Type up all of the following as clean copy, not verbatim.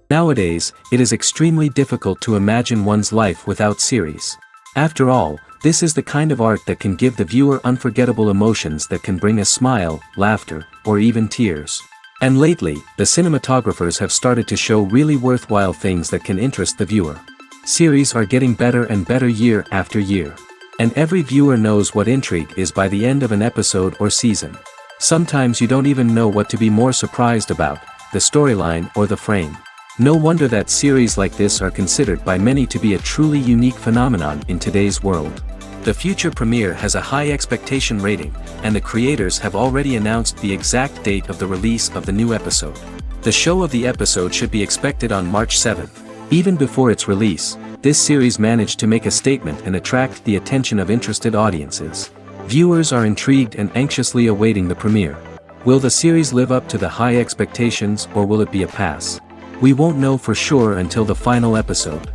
Nowadays, it is extremely difficult to imagine one's life without series. After all, this is the kind of art that can give the viewer unforgettable emotions that can bring a smile, laughter, or even tears. And lately, the cinematographers have started to show really worthwhile things that can interest the viewer. Series are getting better and better year after year. And every viewer knows what intrigue is by the end of an episode or season. Sometimes you don't even know what to be more surprised about, the storyline or the frame. No wonder that series like this are considered by many to be a truly unique phenomenon in today's world. The future premiere has a high expectation rating, and the creators have already announced the exact date of the release of the new episode. The show of the episode should be expected on March 7th. Even before its release, this series managed to make a statement and attract the attention of interested audiences. Viewers are intrigued and anxiously awaiting the premiere. Will the series live up to the high expectations, or will it be a pass? We won't know for sure until the final episode.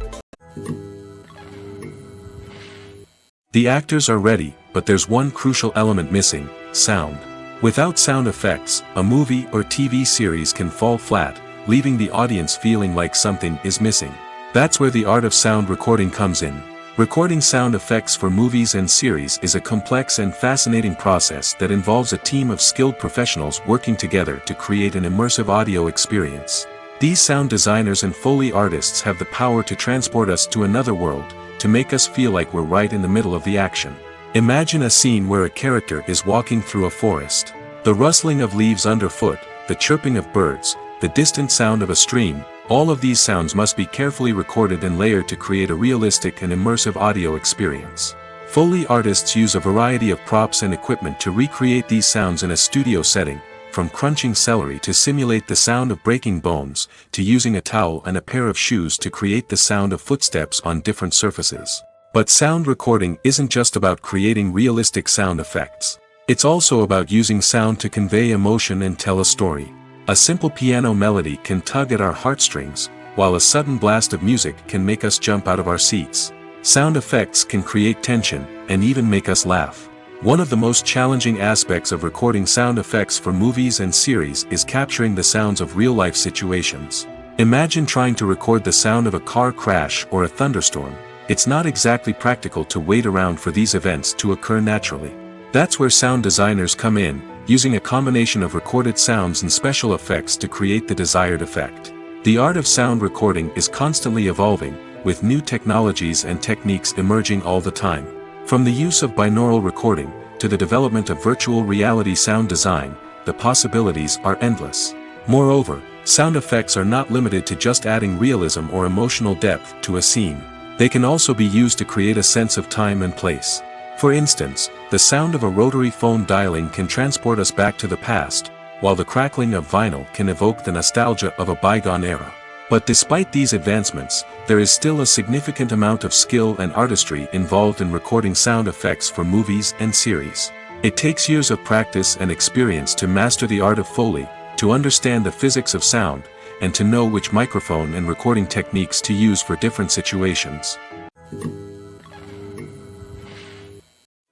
The actors are ready, but there's one crucial element missing: sound. Without sound effects, a movie or TV series can fall flat, leaving the audience feeling like something is missing. That's where the art of sound recording comes in. Recording sound effects for movies and series is a complex and fascinating process that involves a team of skilled professionals working together to create an immersive audio experience. These sound designers and Foley artists have the power to transport us to another world, to make us feel like we're right in the middle of the action. Imagine a scene where a character is walking through a forest. The rustling of leaves underfoot, the chirping of birds, the distant sound of a stream, all of these sounds must be carefully recorded and layered to create a realistic and immersive audio experience. Foley artists use a variety of props and equipment to recreate these sounds in a studio setting, from crunching celery to simulate the sound of breaking bones, to using a towel and a pair of shoes to create the sound of footsteps on different surfaces. But sound recording isn't just about creating realistic sound effects. It's also about using sound to convey emotion and tell a story. A simple piano melody can tug at our heartstrings, while a sudden blast of music can make us jump out of our seats. Sound effects can create tension, and even make us laugh. One of the most challenging aspects of recording sound effects for movies and series is capturing the sounds of real-life situations. Imagine trying to record the sound of a car crash or a thunderstorm. It's not exactly practical to wait around for these events to occur naturally. That's where sound designers come in, using a combination of recorded sounds and special effects to create the desired effect. The art of sound recording is constantly evolving, with new technologies and techniques emerging all the time. From the use of binaural recording, to the development of virtual reality sound design, the possibilities are endless. Moreover, sound effects are not limited to just adding realism or emotional depth to a scene. They can also be used to create a sense of time and place. For instance, the sound of a rotary phone dialing can transport us back to the past, while the crackling of vinyl can evoke the nostalgia of a bygone era. But despite these advancements, there is still a significant amount of skill and artistry involved in recording sound effects for movies and series. It takes years of practice and experience to master the art of Foley, to understand the physics of sound, and to know which microphone and recording techniques to use for different situations.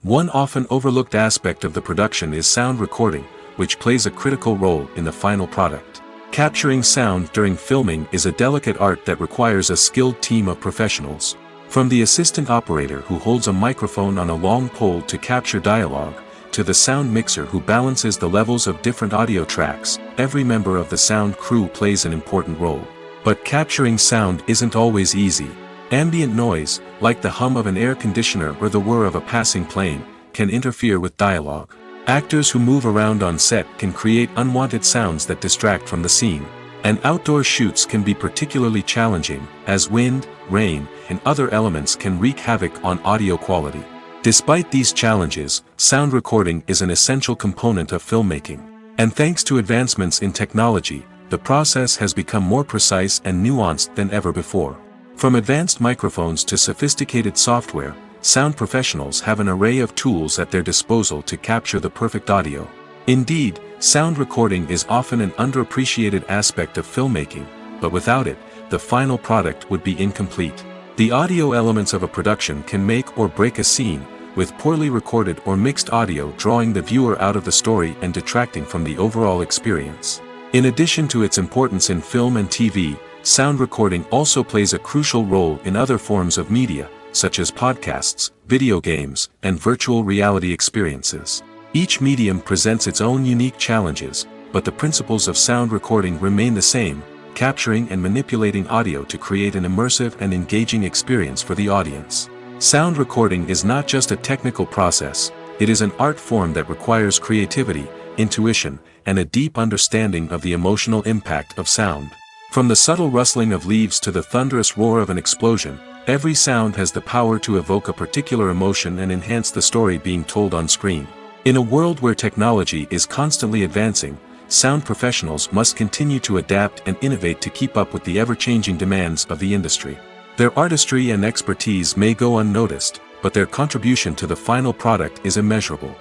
One often overlooked aspect of the production is sound recording, which plays a critical role in the final product. Capturing sound during filming is a delicate art that requires a skilled team of professionals. From the assistant operator who holds a microphone on a long pole to capture dialogue, to the sound mixer who balances the levels of different audio tracks, every member of the sound crew plays an important role. But capturing sound isn't always easy. Ambient noise, like the hum of an air conditioner or the whir of a passing plane, can interfere with dialogue. Actors who move around on set can create unwanted sounds that distract from the scene. And outdoor shoots can be particularly challenging, as wind, rain, and other elements can wreak havoc on audio quality. Despite these challenges, sound recording is an essential component of filmmaking. And thanks to advancements in technology, the process has become more precise and nuanced than ever before. From advanced microphones to sophisticated software, sound professionals have an array of tools at their disposal to capture the perfect audio. Indeed, sound recording is often an underappreciated aspect of filmmaking, but without it, the final product would be incomplete. The audio elements of a production can make or break a scene, with poorly recorded or mixed audio drawing the viewer out of the story and detracting from the overall experience. In addition to its importance in film and TV, sound recording also plays a crucial role in other forms of media, such as podcasts, video games, and virtual reality experiences. Each medium presents its own unique challenges, but the principles of sound recording remain the same, capturing and manipulating audio to create an immersive and engaging experience for the audience. Sound recording is not just a technical process, it is an art form that requires creativity, intuition, and a deep understanding of the emotional impact of sound. From the subtle rustling of leaves to the thunderous roar of an explosion, every sound has the power to evoke a particular emotion and enhance the story being told on screen. In a world where technology is constantly advancing, sound professionals must continue to adapt and innovate to keep up with the ever-changing demands of the industry. Their artistry and expertise may go unnoticed, but their contribution to the final product is immeasurable.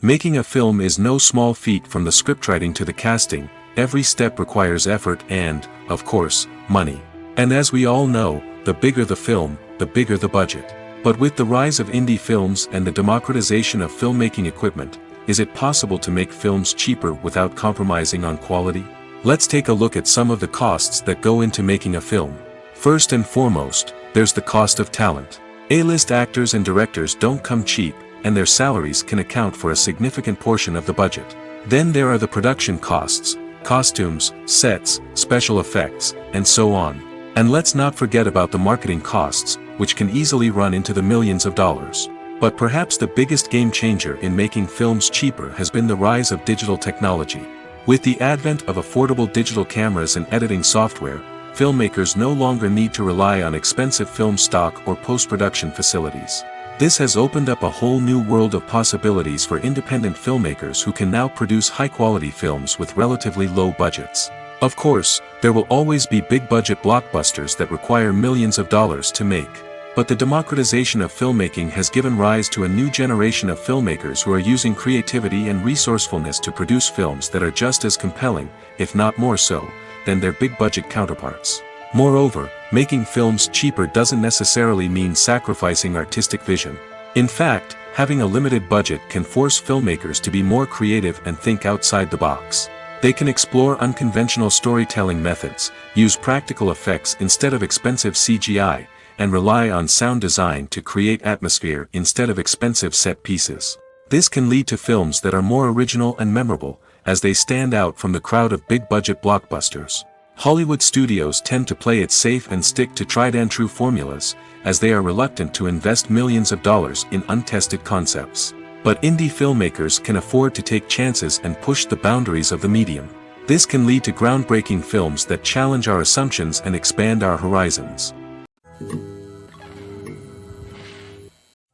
Making a film is no small feat. From the scriptwriting to the casting, every step requires effort and, of course, money. And as we all know, the bigger the film, the bigger the budget. But with the rise of indie films and the democratization of filmmaking equipment, is it possible to make films cheaper without compromising on quality? Let's take a look at some of the costs that go into making a film. First and foremost, there's the cost of talent. A-list actors and directors don't come cheap, and their salaries can account for a significant portion of the budget. Then there are the production costs, costumes, sets, special effects, and so on. And let's not forget about the marketing costs, which can easily run into the millions of dollars. But perhaps the biggest game changer in making films cheaper has been the rise of digital technology. With the advent of affordable digital cameras and editing software, filmmakers no longer need to rely on expensive film stock or post-production facilities. This has opened up a whole new world of possibilities for independent filmmakers who can now produce high-quality films with relatively low budgets. Of course, there will always be big-budget blockbusters that require millions of dollars to make. But the democratization of filmmaking has given rise to a new generation of filmmakers who are using creativity and resourcefulness to produce films that are just as compelling, if not more so, than their big-budget counterparts. Moreover, making films cheaper doesn't necessarily mean sacrificing artistic vision. In fact, having a limited budget can force filmmakers to be more creative and think outside the box. They can explore unconventional storytelling methods, use practical effects instead of expensive CGI, and rely on sound design to create atmosphere instead of expensive set pieces. This can lead to films that are more original and memorable, as they stand out from the crowd of big-budget blockbusters. Hollywood studios tend to play it safe and stick to tried-and-true formulas, as they are reluctant to invest millions of dollars in untested concepts. But indie filmmakers can afford to take chances and push the boundaries of the medium. This can lead to groundbreaking films that challenge our assumptions and expand our horizons.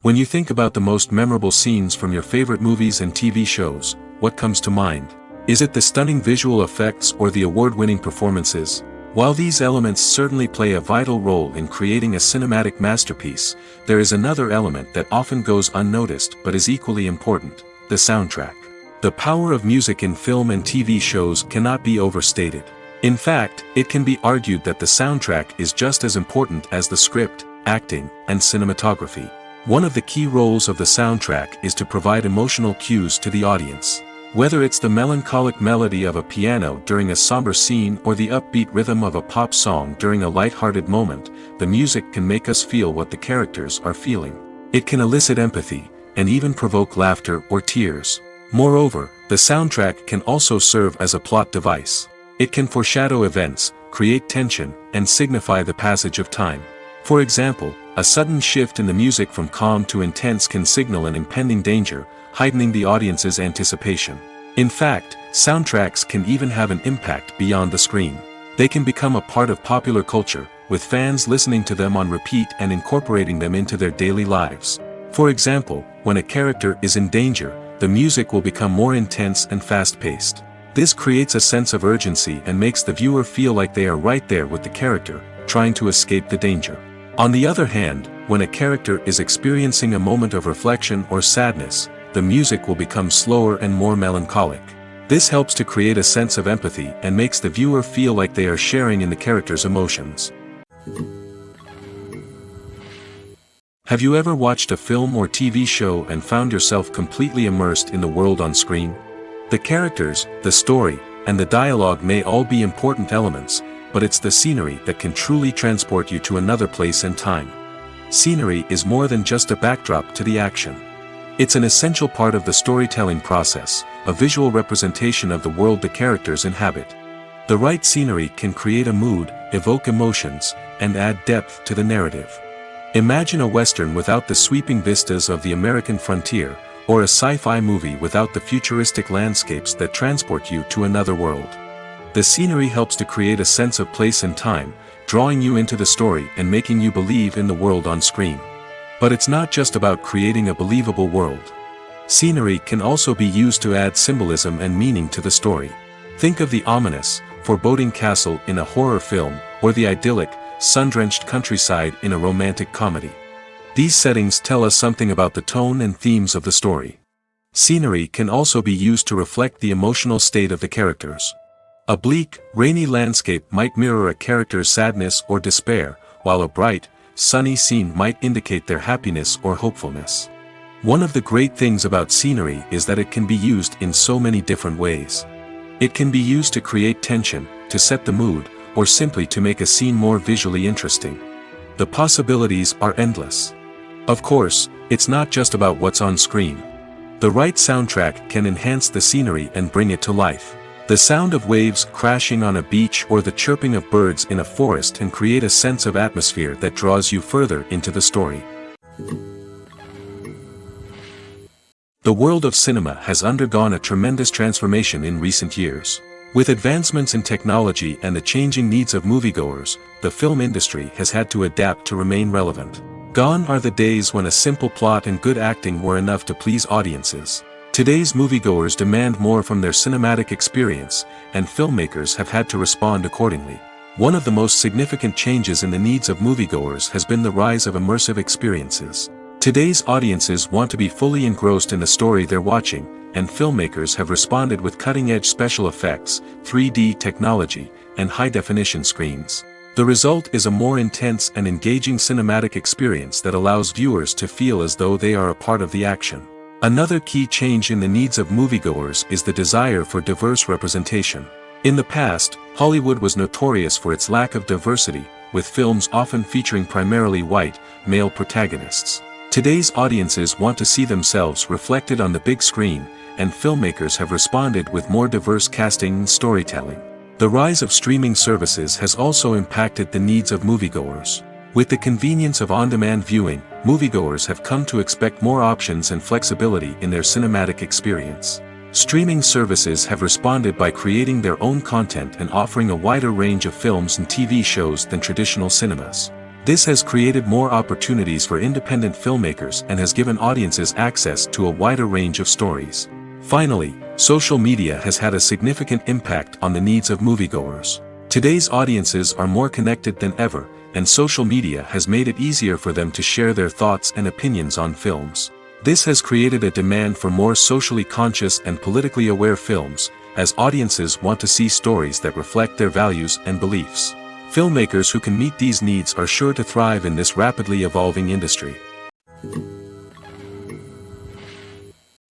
When you think about the most memorable scenes from your favorite movies and TV shows, what comes to mind? Is it the stunning visual effects or the award-winning performances? While these elements certainly play a vital role in creating a cinematic masterpiece, there is another element that often goes unnoticed but is equally important: the soundtrack. The power of music in film and TV shows cannot be overstated. In fact, it can be argued that the soundtrack is just as important as the script, acting, and cinematography. One of the key roles of the soundtrack is to provide emotional cues to the audience. Whether it's the melancholic melody of a piano during a somber scene or the upbeat rhythm of a pop song during a light-hearted moment, the music can make us feel what the characters are feeling. It can elicit empathy, and even provoke laughter or tears. Moreover, the soundtrack can also serve as a plot device. It can foreshadow events, create tension, and signify the passage of time. For example, a sudden shift in the music from calm to intense can signal an impending danger, heightening the audience's anticipation. In fact, soundtracks can even have an impact beyond the screen. They can become a part of popular culture, with fans listening to them on repeat and incorporating them into their daily lives. For example, when a character is in danger, the music will become more intense and fast-paced. This creates a sense of urgency and makes the viewer feel like they are right there with the character, trying to escape the danger. On the other hand, when a character is experiencing a moment of reflection or sadness, the music will become slower and more melancholic. This helps to create a sense of empathy and makes the viewer feel like they are sharing in the character's emotions. Have you ever watched a film or TV show and found yourself completely immersed in the world on screen? The characters, the story, and the dialogue may all be important elements, but it's the scenery that can truly transport you to another place and time. Scenery is more than just a backdrop to the action. It's an essential part of the storytelling process, a visual representation of the world the characters inhabit. The right scenery can create a mood, evoke emotions, and add depth to the narrative. Imagine a Western without the sweeping vistas of the American frontier, or a sci-fi movie without the futuristic landscapes that transport you to another world. The scenery helps to create a sense of place and time, drawing you into the story and making you believe in the world on screen. But it's not just about creating a believable world. Scenery can also be used to add symbolism and meaning to the story. Think of the ominous, foreboding castle in a horror film, or the idyllic, sun-drenched countryside in a romantic comedy. These settings tell us something about the tone and themes of the story. Scenery can also be used to reflect the emotional state of the characters. A bleak, rainy landscape might mirror a character's sadness or despair, while a bright, sunny scene might indicate their happiness or hopefulness. One of the great things about scenery is that it can be used in so many different ways. It can be used to create tension, to set the mood, or simply to make a scene more visually interesting. The possibilities are endless. Of course, it's not just about what's on screen. The right soundtrack can enhance the scenery and bring it to life. The sound of waves crashing on a beach or the chirping of birds in a forest can create a sense of atmosphere that draws you further into the story. The world of cinema has undergone a tremendous transformation in recent years. With advancements in technology and the changing needs of moviegoers, the film industry has had to adapt to remain relevant. Gone are the days when a simple plot and good acting were enough to please audiences. Today's moviegoers demand more from their cinematic experience, and filmmakers have had to respond accordingly. One of the most significant changes in the needs of moviegoers has been the rise of immersive experiences. Today's audiences want to be fully engrossed in the story they're watching, and filmmakers have responded with cutting-edge special effects, 3D technology, and high-definition screens. The result is a more intense and engaging cinematic experience that allows viewers to feel as though they are a part of the action. Another key change in the needs of moviegoers is the desire for diverse representation. In the past, Hollywood was notorious for its lack of diversity, with films often featuring primarily white, male protagonists. Today's audiences want to see themselves reflected on the big screen, and filmmakers have responded with more diverse casting and storytelling. The rise of streaming services has also impacted the needs of moviegoers. With the convenience of on-demand viewing, moviegoers have come to expect more options and flexibility in their cinematic experience. Streaming services have responded by creating their own content and offering a wider range of films and TV shows than traditional cinemas. This has created more opportunities for independent filmmakers and has given audiences access to a wider range of stories. Finally, social media has had a significant impact on the needs of moviegoers. Today's audiences are more connected than ever, and social media has made it easier for them to share their thoughts and opinions on films. This has created a demand for more socially conscious and politically aware films, as audiences want to see stories that reflect their values and beliefs. Filmmakers who can meet these needs are sure to thrive in this rapidly evolving industry.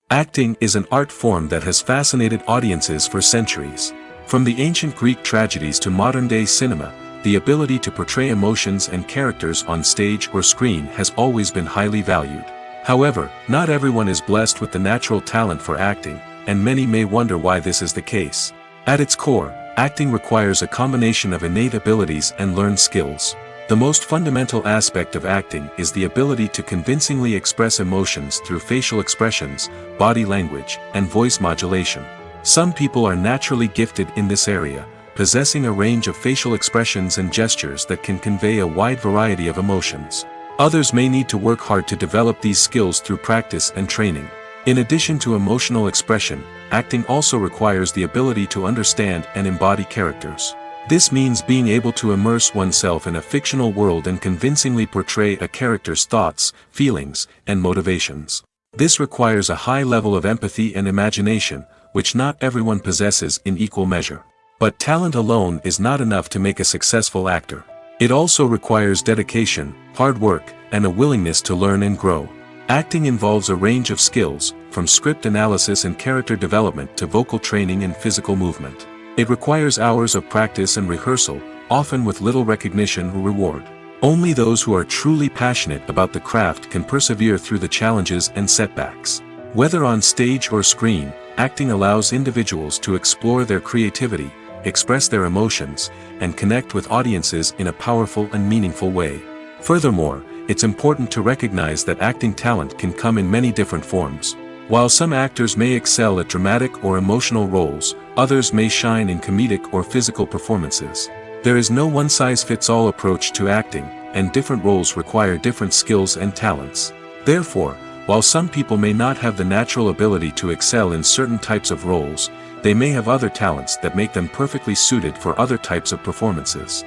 Acting is an art form that has fascinated audiences for centuries. From the ancient Greek tragedies to modern-day cinema, the ability to portray emotions and characters on stage or screen has always been highly valued. However, not everyone is blessed with the natural talent for acting, and many may wonder why this is the case. At its core, acting requires a combination of innate abilities and learned skills. The most fundamental aspect of acting is the ability to convincingly express emotions through facial expressions, body language, and voice modulation. Some people are naturally gifted in this area, possessing a range of facial expressions and gestures that can convey a wide variety of emotions. Others may need to work hard to develop these skills through practice and training. In addition to emotional expression, acting also requires the ability to understand and embody characters. This means being able to immerse oneself in a fictional world and convincingly portray a character's thoughts, feelings, and motivations. This requires a high level of empathy and imagination, which not everyone possesses in equal measure. But talent alone is not enough to make a successful actor. It also requires dedication, hard work, and a willingness to learn and grow. Acting involves a range of skills, from script analysis and character development to vocal training and physical movement. It requires hours of practice and rehearsal, often with little recognition or reward. Only those who are truly passionate about the craft can persevere through the challenges and setbacks. Whether on stage or screen, acting allows individuals to explore their creativity, express their emotions, and connect with audiences in a powerful and meaningful way. Furthermore, it's important to recognize that acting talent can come in many different forms. While some actors may excel at dramatic or emotional roles, others may shine in comedic or physical performances. There is no one-size-fits-all approach to acting, and different roles require different skills and talents. Therefore, while some people may not have the natural ability to excel in certain types of roles, they may have other talents that make them perfectly suited for other types of performances.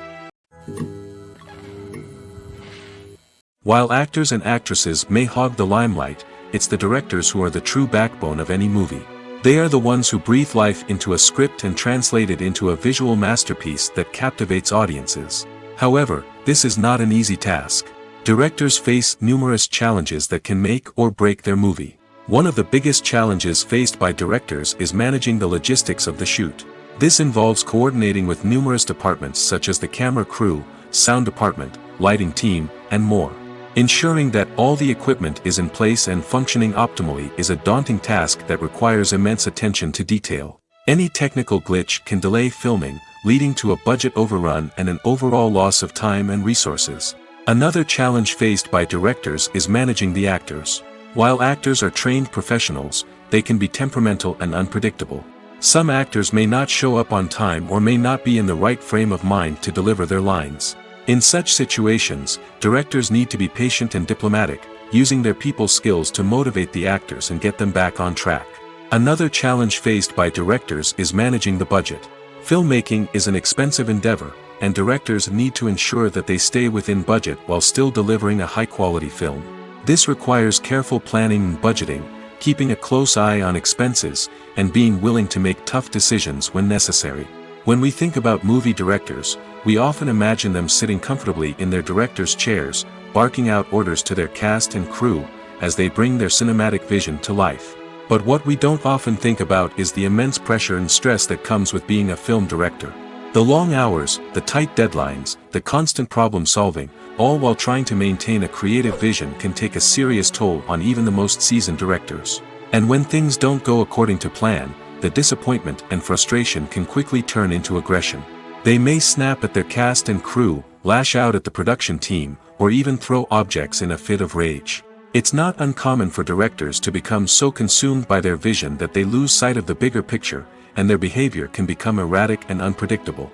While actors and actresses may hog the limelight, it's the directors who are the true backbone of any movie. They are the ones who breathe life into a script and translate it into a visual masterpiece that captivates audiences. However, this is not an easy task. Directors face numerous challenges that can make or break their movie. One of the biggest challenges faced by directors is managing the logistics of the shoot. This involves coordinating with numerous departments such as the camera crew, sound department, lighting team, and more. Ensuring that all the equipment is in place and functioning optimally is a daunting task that requires immense attention to detail. Any technical glitch can delay filming, leading to a budget overrun and an overall loss of time and resources. Another challenge faced by directors is managing the actors. While actors are trained professionals, they can be temperamental and unpredictable. Some actors may not show up on time or may not be in the right frame of mind to deliver their lines. In such situations, directors need to be patient and diplomatic, using their people skills to motivate the actors and get them back on track. Another challenge faced by directors is managing the budget. Filmmaking is an expensive endeavor, and directors need to ensure that they stay within budget while still delivering a high-quality film. This requires careful planning and budgeting, keeping a close eye on expenses, and being willing to make tough decisions when necessary. When we think about movie directors, we often imagine them sitting comfortably in their director's chairs, barking out orders to their cast and crew, as they bring their cinematic vision to life. But what we don't often think about is the immense pressure and stress that comes with being a film director. The long hours, the tight deadlines, the constant problem solving, all while trying to maintain a creative vision can take a serious toll on even the most seasoned directors. And when things don't go according to plan, the disappointment and frustration can quickly turn into aggression. They may snap at their cast and crew, lash out at the production team, or even throw objects in a fit of rage. It's not uncommon for directors to become so consumed by their vision that they lose sight of the bigger picture, and their behavior can become erratic and unpredictable.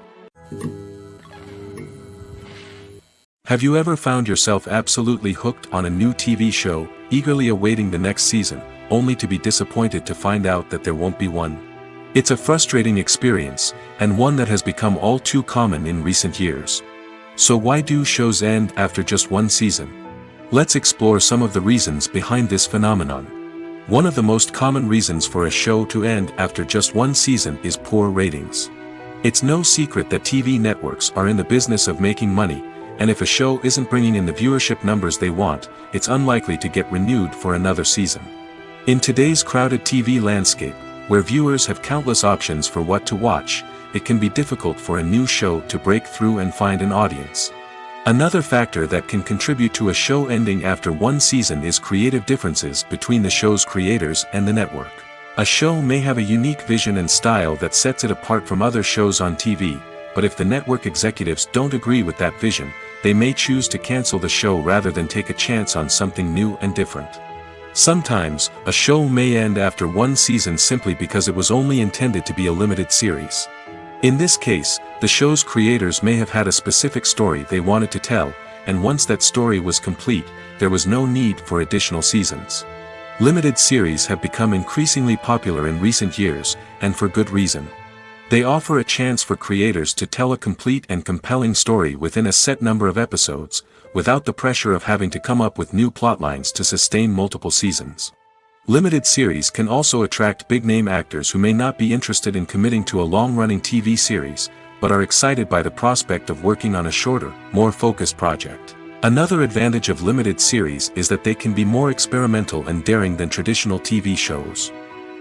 Have you ever found yourself absolutely hooked on a new TV show, eagerly awaiting the next season, only to be disappointed to find out that there won't be one? It's a frustrating experience, and one that has become all too common in recent years. So why do shows end after just one season? Let's explore some of the reasons behind this phenomenon. One of the most common reasons for a show to end after just one season is poor ratings. It's no secret that TV networks are in the business of making money, and if a show isn't bringing in the viewership numbers they want, it's unlikely to get renewed for another season. In today's crowded TV landscape, where viewers have countless options for what to watch, it can be difficult for a new show to break through and find an audience. Another factor that can contribute to a show ending after one season is creative differences between the show's creators and the network. A show may have a unique vision and style that sets it apart from other shows on TV, but if the network executives don't agree with that vision, they may choose to cancel the show rather than take a chance on something new and different. Sometimes, a show may end after one season simply because it was only intended to be a limited series. In this case, the show's creators may have had a specific story they wanted to tell, and once that story was complete, there was no need for additional seasons. Limited series have become increasingly popular in recent years, and for good reason. They offer a chance for creators to tell a complete and compelling story within a set number of episodes, without the pressure of having to come up with new plotlines to sustain multiple seasons. Limited series can also attract big-name actors who may not be interested in committing to a long-running TV series, but are excited by the prospect of working on a shorter, more focused project. Another advantage of limited series is that they can be more experimental and daring than traditional TV shows.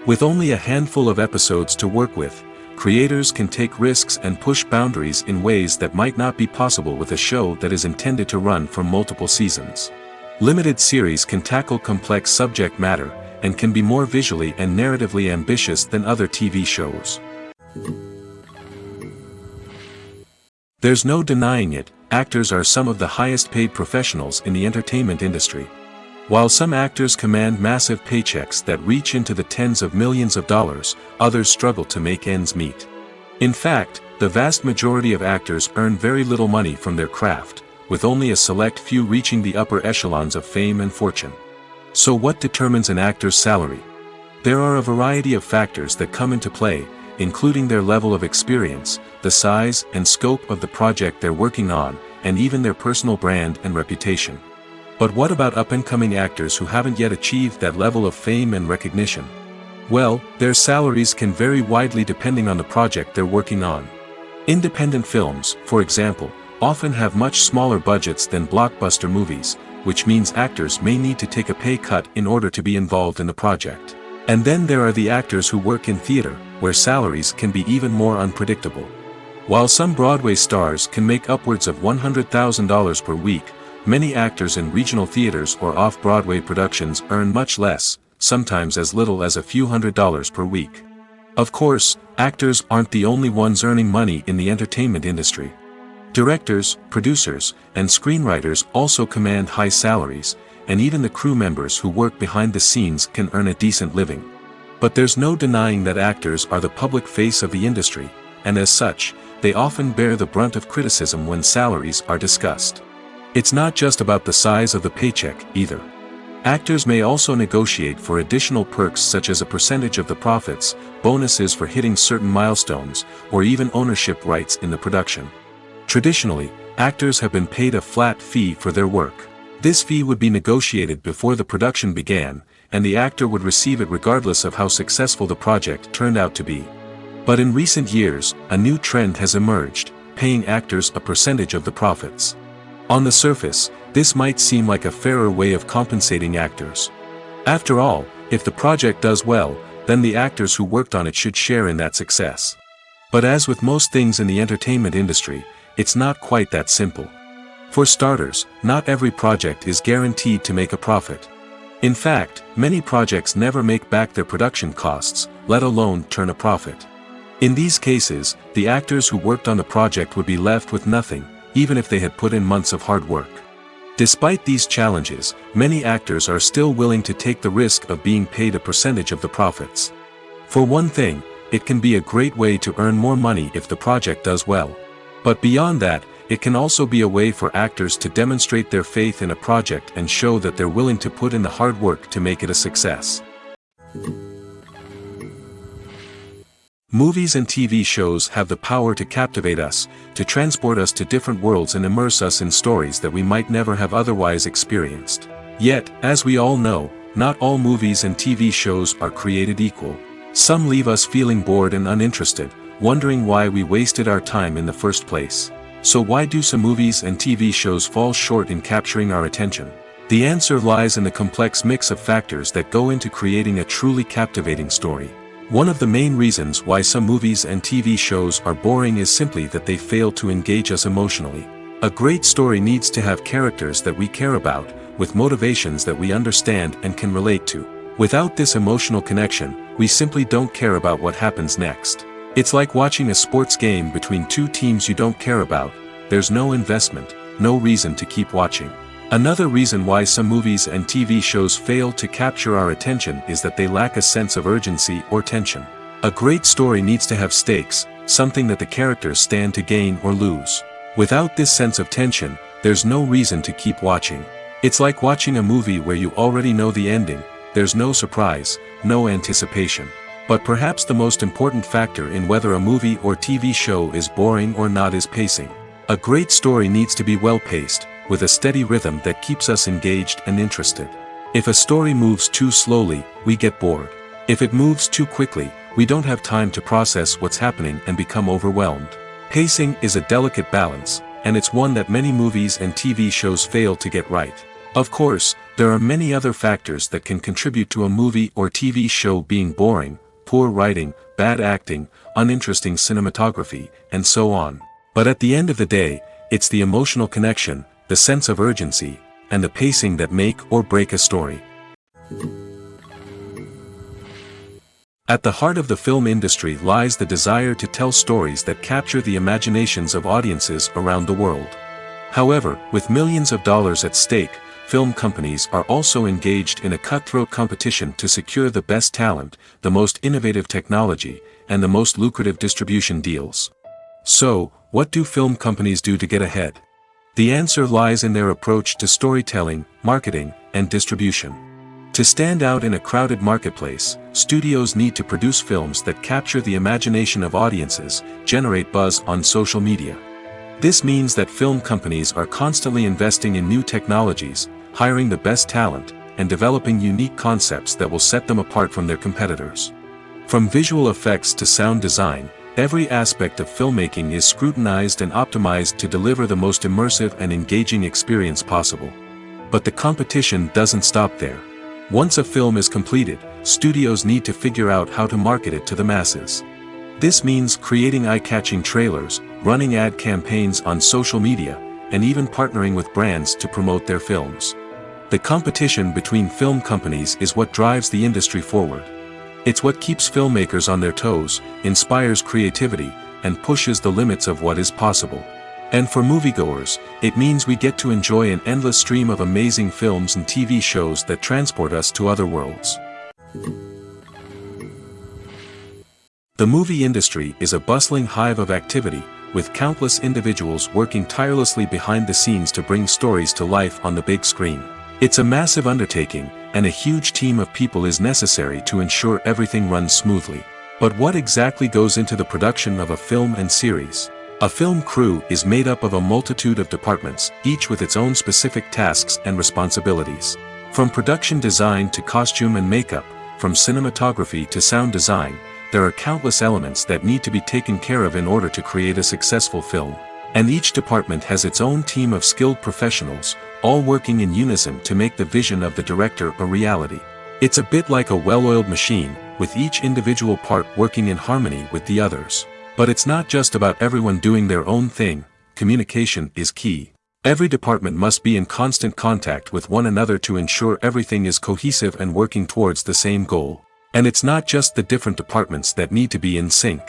With only a handful of episodes to work with, creators can take risks and push boundaries in ways that might not be possible with a show that is intended to run for multiple seasons. Limited series can tackle complex subject matter, and can be more visually and narratively ambitious than other TV shows. There's no denying it, actors are some of the highest paid professionals in the entertainment industry. While some actors command massive paychecks that reach into the tens of millions of dollars, others struggle to make ends meet. In fact, the vast majority of actors earn very little money from their craft, with only a select few reaching the upper echelons of fame and fortune. So what determines an actor's salary? There are a variety of factors that come into play, including their level of experience, the size and scope of the project they're working on, and even their personal brand and reputation. But what about up-and-coming actors who haven't yet achieved that level of fame and recognition? Well, their salaries can vary widely depending on the project they're working on. Independent films, for example, often have much smaller budgets than blockbuster movies, which means actors may need to take a pay cut in order to be involved in the project. And then there are the actors who work in theater, where salaries can be even more unpredictable. While some Broadway stars can make upwards of $100,000 per week, many actors in regional theaters or off-Broadway productions earn much less, sometimes as little as a few $100s per week. Of course, actors aren't the only ones earning money in the entertainment industry. Directors, producers, and screenwriters also command high salaries, and even the crew members who work behind the scenes can earn a decent living. But there's no denying that actors are the public face of the industry, and as such, they often bear the brunt of criticism when salaries are discussed. It's not just about the size of the paycheck, either. Actors may also negotiate for additional perks such as a percentage of the profits, bonuses for hitting certain milestones, or even ownership rights in the production. Traditionally, actors have been paid a flat fee for their work. This fee would be negotiated before the production began, and the actor would receive it regardless of how successful the project turned out to be. But in recent years, a new trend has emerged, paying actors a percentage of the profits. On the surface, this might seem like a fairer way of compensating actors. After all, if the project does well, then the actors who worked on it should share in that success. But as with most things in the entertainment industry, it's not quite that simple. For starters, not every project is guaranteed to make a profit. In fact, many projects never make back their production costs, let alone turn a profit. In these cases, the actors who worked on the project would be left with nothing, even if they had put in months of hard work. Despite these challenges, many actors are still willing to take the risk of being paid a percentage of the profits. For one thing, it can be a great way to earn more money if the project does well. But beyond that, it can also be a way for actors to demonstrate their faith in a project and show that they're willing to put in the hard work to make it a success. Movies and TV shows have the power to captivate us, to transport us to different worlds and immerse us in stories that we might never have otherwise experienced. Yet, as we all know, not all movies and TV shows are created equal. Some leave us feeling bored and uninterested, wondering why we wasted our time in the first place. So why do some movies and TV shows fall short in capturing our attention? The answer lies in the complex mix of factors that go into creating a truly captivating story. One of the main reasons why some movies and TV shows are boring is simply that they fail to engage us emotionally. A great story needs to have characters that we care about, with motivations that we understand and can relate to. Without this emotional connection, we simply don't care about what happens next. It's like watching a sports game between two teams you don't care about. There's no investment, no reason to keep watching. Another reason why some movies and TV shows fail to capture our attention is that they lack a sense of urgency or tension. A great story needs to have stakes, something that the characters stand to gain or lose. Without this sense of tension, there's no reason to keep watching. It's like watching a movie where you already know the ending, there's no surprise, no anticipation. But perhaps the most important factor in whether a movie or TV show is boring or not is pacing. A great story needs to be well-paced, with a steady rhythm that keeps us engaged and interested. If a story moves too slowly, we get bored. If it moves too quickly, we don't have time to process what's happening and become overwhelmed. Pacing is a delicate balance, and it's one that many movies and TV shows fail to get right. Of course, there are many other factors that can contribute to a movie or TV show being boring. poor writing, bad acting, uninteresting cinematography, and so on. But at the end of the day, it's the emotional connection, the sense of urgency, and the pacing that make or break a story. At the heart of the film industry lies the desire to tell stories that capture the imaginations of audiences around the world. However, with millions of dollars at stake, film companies are also engaged in a cutthroat competition to secure the best talent, the most innovative technology, and the most lucrative distribution deals. So, what do film companies do to get ahead? The answer lies in their approach to storytelling, marketing, and distribution. To stand out in a crowded marketplace, studios need to produce films that capture the imagination of audiences, generate buzz on social media. This means that film companies are constantly investing in new technologies, hiring the best talent, and developing unique concepts that will set them apart from their competitors. From visual effects to sound design, every aspect of filmmaking is scrutinized and optimized to deliver the most immersive and engaging experience possible. But the competition doesn't stop there. Once a film is completed, studios need to figure out how to market it to the masses. This means creating eye-catching trailers, running ad campaigns on social media, and even partnering with brands to promote their films. The competition between film companies is what drives the industry forward. It's what keeps filmmakers on their toes, inspires creativity, and pushes the limits of what is possible. And for moviegoers, it means we get to enjoy an endless stream of amazing films and TV shows that transport us to other worlds. The movie industry is a bustling hive of activity, with countless individuals working tirelessly behind the scenes to bring stories to life on the big screen. It's a massive undertaking, and a huge team of people is necessary to ensure everything runs smoothly. But what exactly goes into the production of a film and series? A film crew is made up of a multitude of departments, each with its own specific tasks and responsibilities. From production design to costume and makeup, from cinematography to sound design, there are countless elements that need to be taken care of in order to create a successful film. And each department has its own team of skilled professionals, all working in unison to make the vision of the director a reality. It's a bit like a well-oiled machine, with each individual part working in harmony with the others. But it's not just about everyone doing their own thing. Communication is key. Every department must be in constant contact with one another to ensure everything is cohesive and working towards the same goal. And it's not just the different departments that need to be in sync.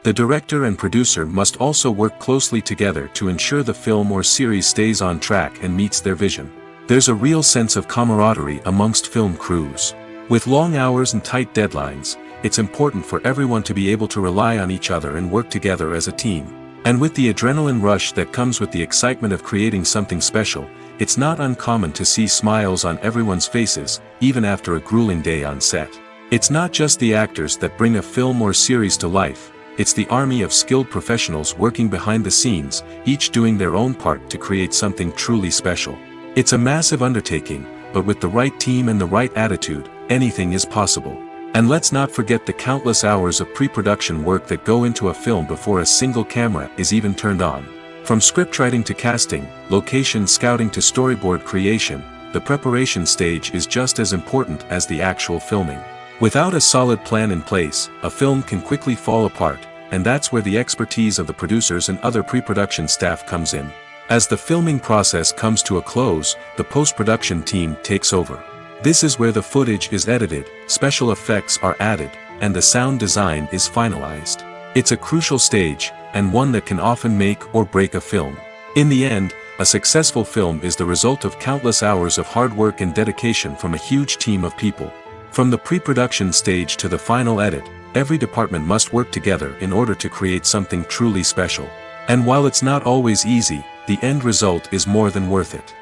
The director and producer must also work closely together to ensure the film or series stays on track and meets their vision. There's a real sense of camaraderie amongst film crews. With long hours and tight deadlines, it's important for everyone to be able to rely on each other and work together as a team. And with the adrenaline rush that comes with the excitement of creating something special, it's not uncommon to see smiles on everyone's faces, even after a grueling day on set. It's not just the actors that bring a film or series to life, it's the army of skilled professionals working behind the scenes, each doing their own part to create something truly special. It's a massive undertaking, but with the right team and the right attitude, anything is possible. And let's not forget the countless hours of pre-production work that go into a film before a single camera is even turned on. From scriptwriting to casting, location scouting to storyboard creation, the preparation stage is just as important as the actual filming. Without a solid plan in place, a film can quickly fall apart, and that's where the expertise of the producers and other pre-production staff comes in. As the filming process comes to a close, the post-production team takes over. This is where the footage is edited, special effects are added, and the sound design is finalized. It's a crucial stage, and one that can often make or break a film. In the end, a successful film is the result of countless hours of hard work and dedication from a huge team of people. From the pre-production stage to the final edit, every department must work together in order to create something truly special. And while it's not always easy, the end result is more than worth it.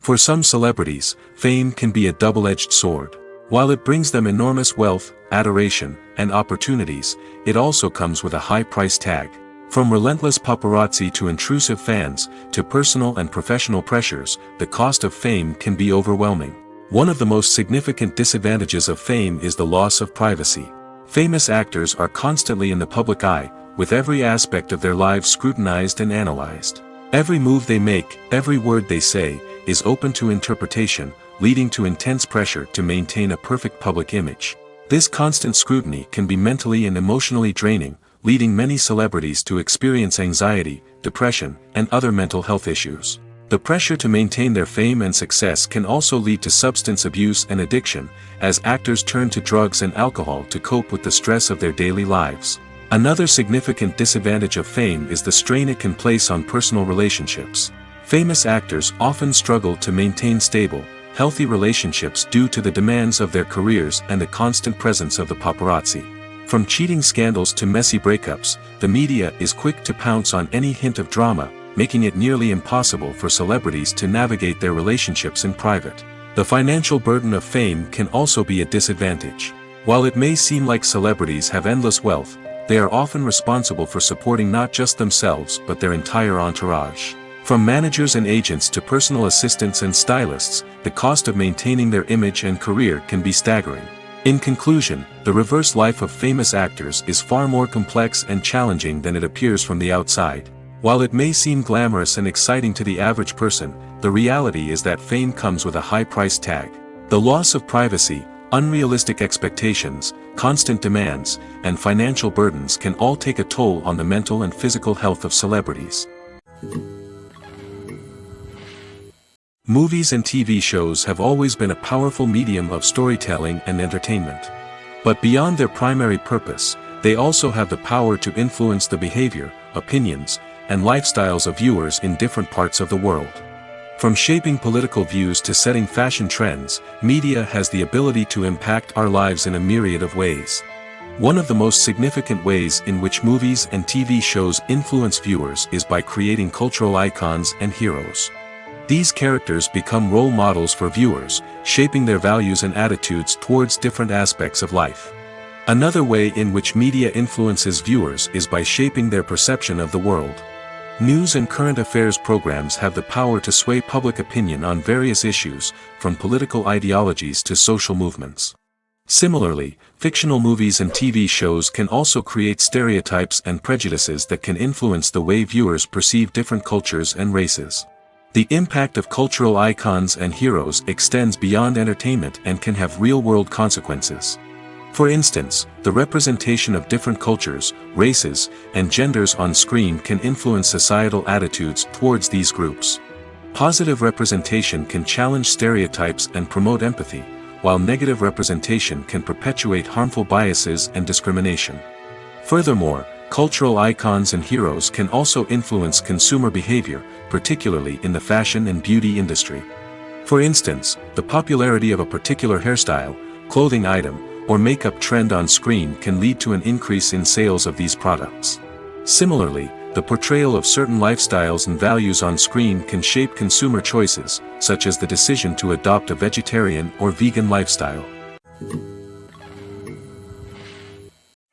For some celebrities, fame can be a double-edged sword. While it brings them enormous wealth, adoration, and opportunities, it also comes with a high price tag. From relentless paparazzi to intrusive fans, to personal and professional pressures, the cost of fame can be overwhelming. One of the most significant disadvantages of fame is the loss of privacy. Famous actors are constantly in the public eye, with every aspect of their lives scrutinized and analyzed. Every move they make, every word they say, is open to interpretation, leading to intense pressure to maintain a perfect public image. This constant scrutiny can be mentally and emotionally draining, leading many celebrities to experience anxiety, depression, and other mental health issues. The pressure to maintain their fame and success can also lead to substance abuse and addiction, as actors turn to drugs and alcohol to cope with the stress of their daily lives. Another significant disadvantage of fame is the strain it can place on personal relationships. Famous actors often struggle to maintain stable, healthy relationships due to the demands of their careers and the constant presence of the paparazzi. From cheating scandals to messy breakups, the media is quick to pounce on any hint of drama, making it nearly impossible for celebrities to navigate their relationships in private. The financial burden of fame can also be a disadvantage. While it may seem like celebrities have endless wealth, they are often responsible for supporting not just themselves but their entire entourage. From managers and agents to personal assistants and stylists, the cost of maintaining their image and career can be staggering. In conclusion, the reverse life of famous actors is far more complex and challenging than it appears from the outside. While it may seem glamorous and exciting to the average person, the reality is that fame comes with a high price tag. The loss of privacy, unrealistic expectations, constant demands, and financial burdens can all take a toll on the mental and physical health of celebrities. Movies and TV shows have always been a powerful medium of storytelling and entertainment. But beyond their primary purpose, they also have the power to influence the behavior, opinions, and lifestyles of viewers in different parts of the world. From shaping political views to setting fashion trends, media has the ability to impact our lives in a myriad of ways. One of the most significant ways in which movies and TV shows influence viewers is by creating cultural icons and heroes. These characters become role models for viewers, shaping their values and attitudes towards different aspects of life. Another way in which media influences viewers is by shaping their perception of the world. News and current affairs programs have the power to sway public opinion on various issues, from political ideologies to social movements. Similarly, fictional movies and TV shows can also create stereotypes and prejudices that can influence the way viewers perceive different cultures and races. The impact of cultural icons and heroes extends beyond entertainment and can have real-world consequences. For instance, the representation of different cultures, races, and genders on screen can influence societal attitudes towards these groups. Positive representation can challenge stereotypes and promote empathy, while negative representation can perpetuate harmful biases and discrimination. Furthermore, cultural icons and heroes can also influence consumer behavior, particularly in the fashion and beauty industry. For instance, the popularity of a particular hairstyle, clothing item, or makeup trend on screen can lead to an increase in sales of these products. Similarly, the portrayal of certain lifestyles and values on screen can shape consumer choices, such as the decision to adopt a vegetarian or vegan lifestyle.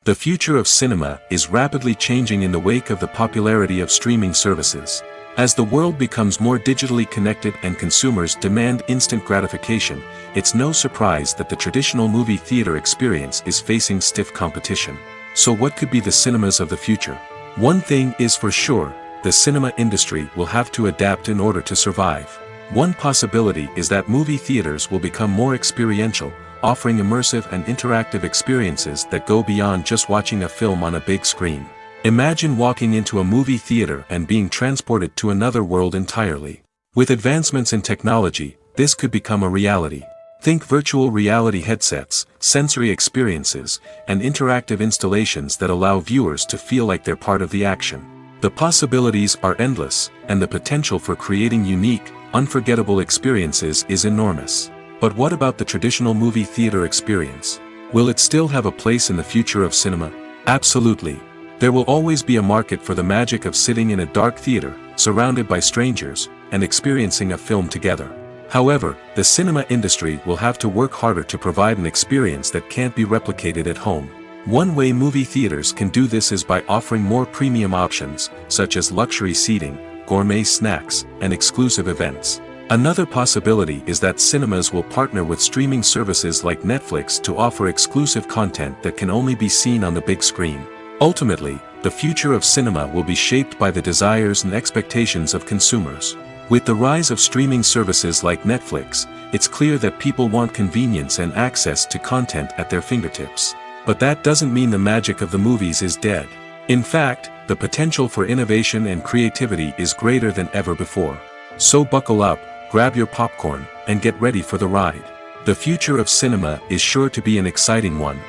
The future of cinema is rapidly changing in the wake of the popularity of streaming services. As the world becomes more digitally connected and consumers demand instant gratification, it's no surprise that the traditional movie theater experience is facing stiff competition. So what could be the cinemas of the future? One thing is for sure, the cinema industry will have to adapt in order to survive. One possibility is that movie theaters will become more experiential, offering immersive and interactive experiences that go beyond just watching a film on a big screen. Imagine walking into a movie theater and being transported to another world entirely. With advancements in technology, this could become a reality. Think virtual reality headsets, sensory experiences, and interactive installations that allow viewers to feel like they're part of the action. The possibilities are endless, and the potential for creating unique, unforgettable experiences is enormous. But what about the traditional movie theater experience? Will it still have a place in the future of cinema? Absolutely. There will always be a market for the magic of sitting in a dark theater, surrounded by strangers, and experiencing a film together. However, the cinema industry will have to work harder to provide an experience that can't be replicated at home. One way movie theaters can do this is by offering more premium options, such as luxury seating, gourmet snacks, and exclusive events. Another possibility is that cinemas will partner with streaming services like Netflix to offer exclusive content that can only be seen on the big screen. Ultimately, the future of cinema will be shaped by the desires and expectations of consumers. With the rise of streaming services like Netflix, it's clear that people want convenience and access to content at their fingertips. But that doesn't mean the magic of the movies is dead. In fact, the potential for innovation and creativity is greater than ever before. So buckle up, grab your popcorn, and get ready for the ride. The future of cinema is sure to be an exciting one.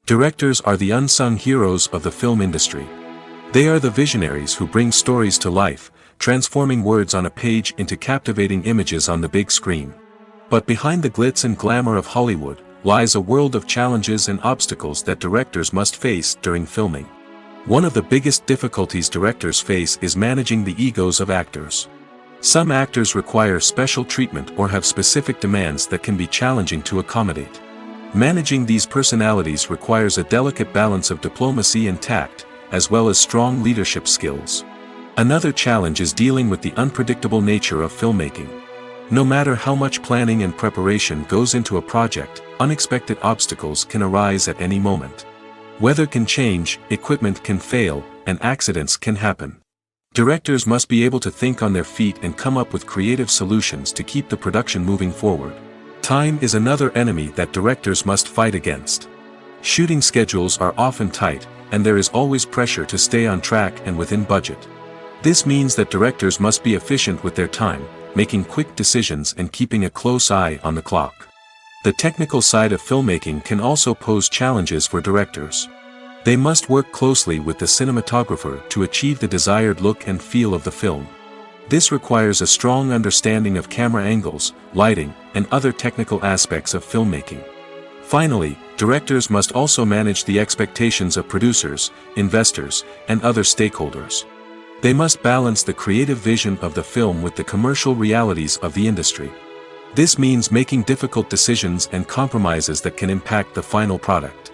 Directors are the unsung heroes of the film industry. They are the visionaries who bring stories to life, transforming words on a page into captivating images on the big screen. But behind the glitz and glamour of Hollywood, lies a world of challenges and obstacles that directors must face during filming. One of the biggest difficulties directors face is managing the egos of actors. Some actors require special treatment or have specific demands that can be challenging to accommodate. Managing these personalities requires a delicate balance of diplomacy and tact, as well as strong leadership skills. Another challenge is dealing with the unpredictable nature of filmmaking. No matter how much planning and preparation goes into a project, unexpected obstacles can arise at any moment. Weather can change, equipment can fail, and accidents can happen. Directors must be able to think on their feet and come up with creative solutions to keep the production moving forward. Time is another enemy that directors must fight against. Shooting schedules are often tight, and there is always pressure to stay on track and within budget. This means that directors must be efficient with their time, making quick decisions and keeping a close eye on the clock. The technical side of filmmaking can also pose challenges for directors. They must work closely with the cinematographer to achieve the desired look and feel of the film. This requires a strong understanding of camera angles, lighting, and other technical aspects of filmmaking. Finally, directors must also manage the expectations of producers, investors, and other stakeholders. They must balance the creative vision of the film with the commercial realities of the industry. This means making difficult decisions and compromises that can impact the final product.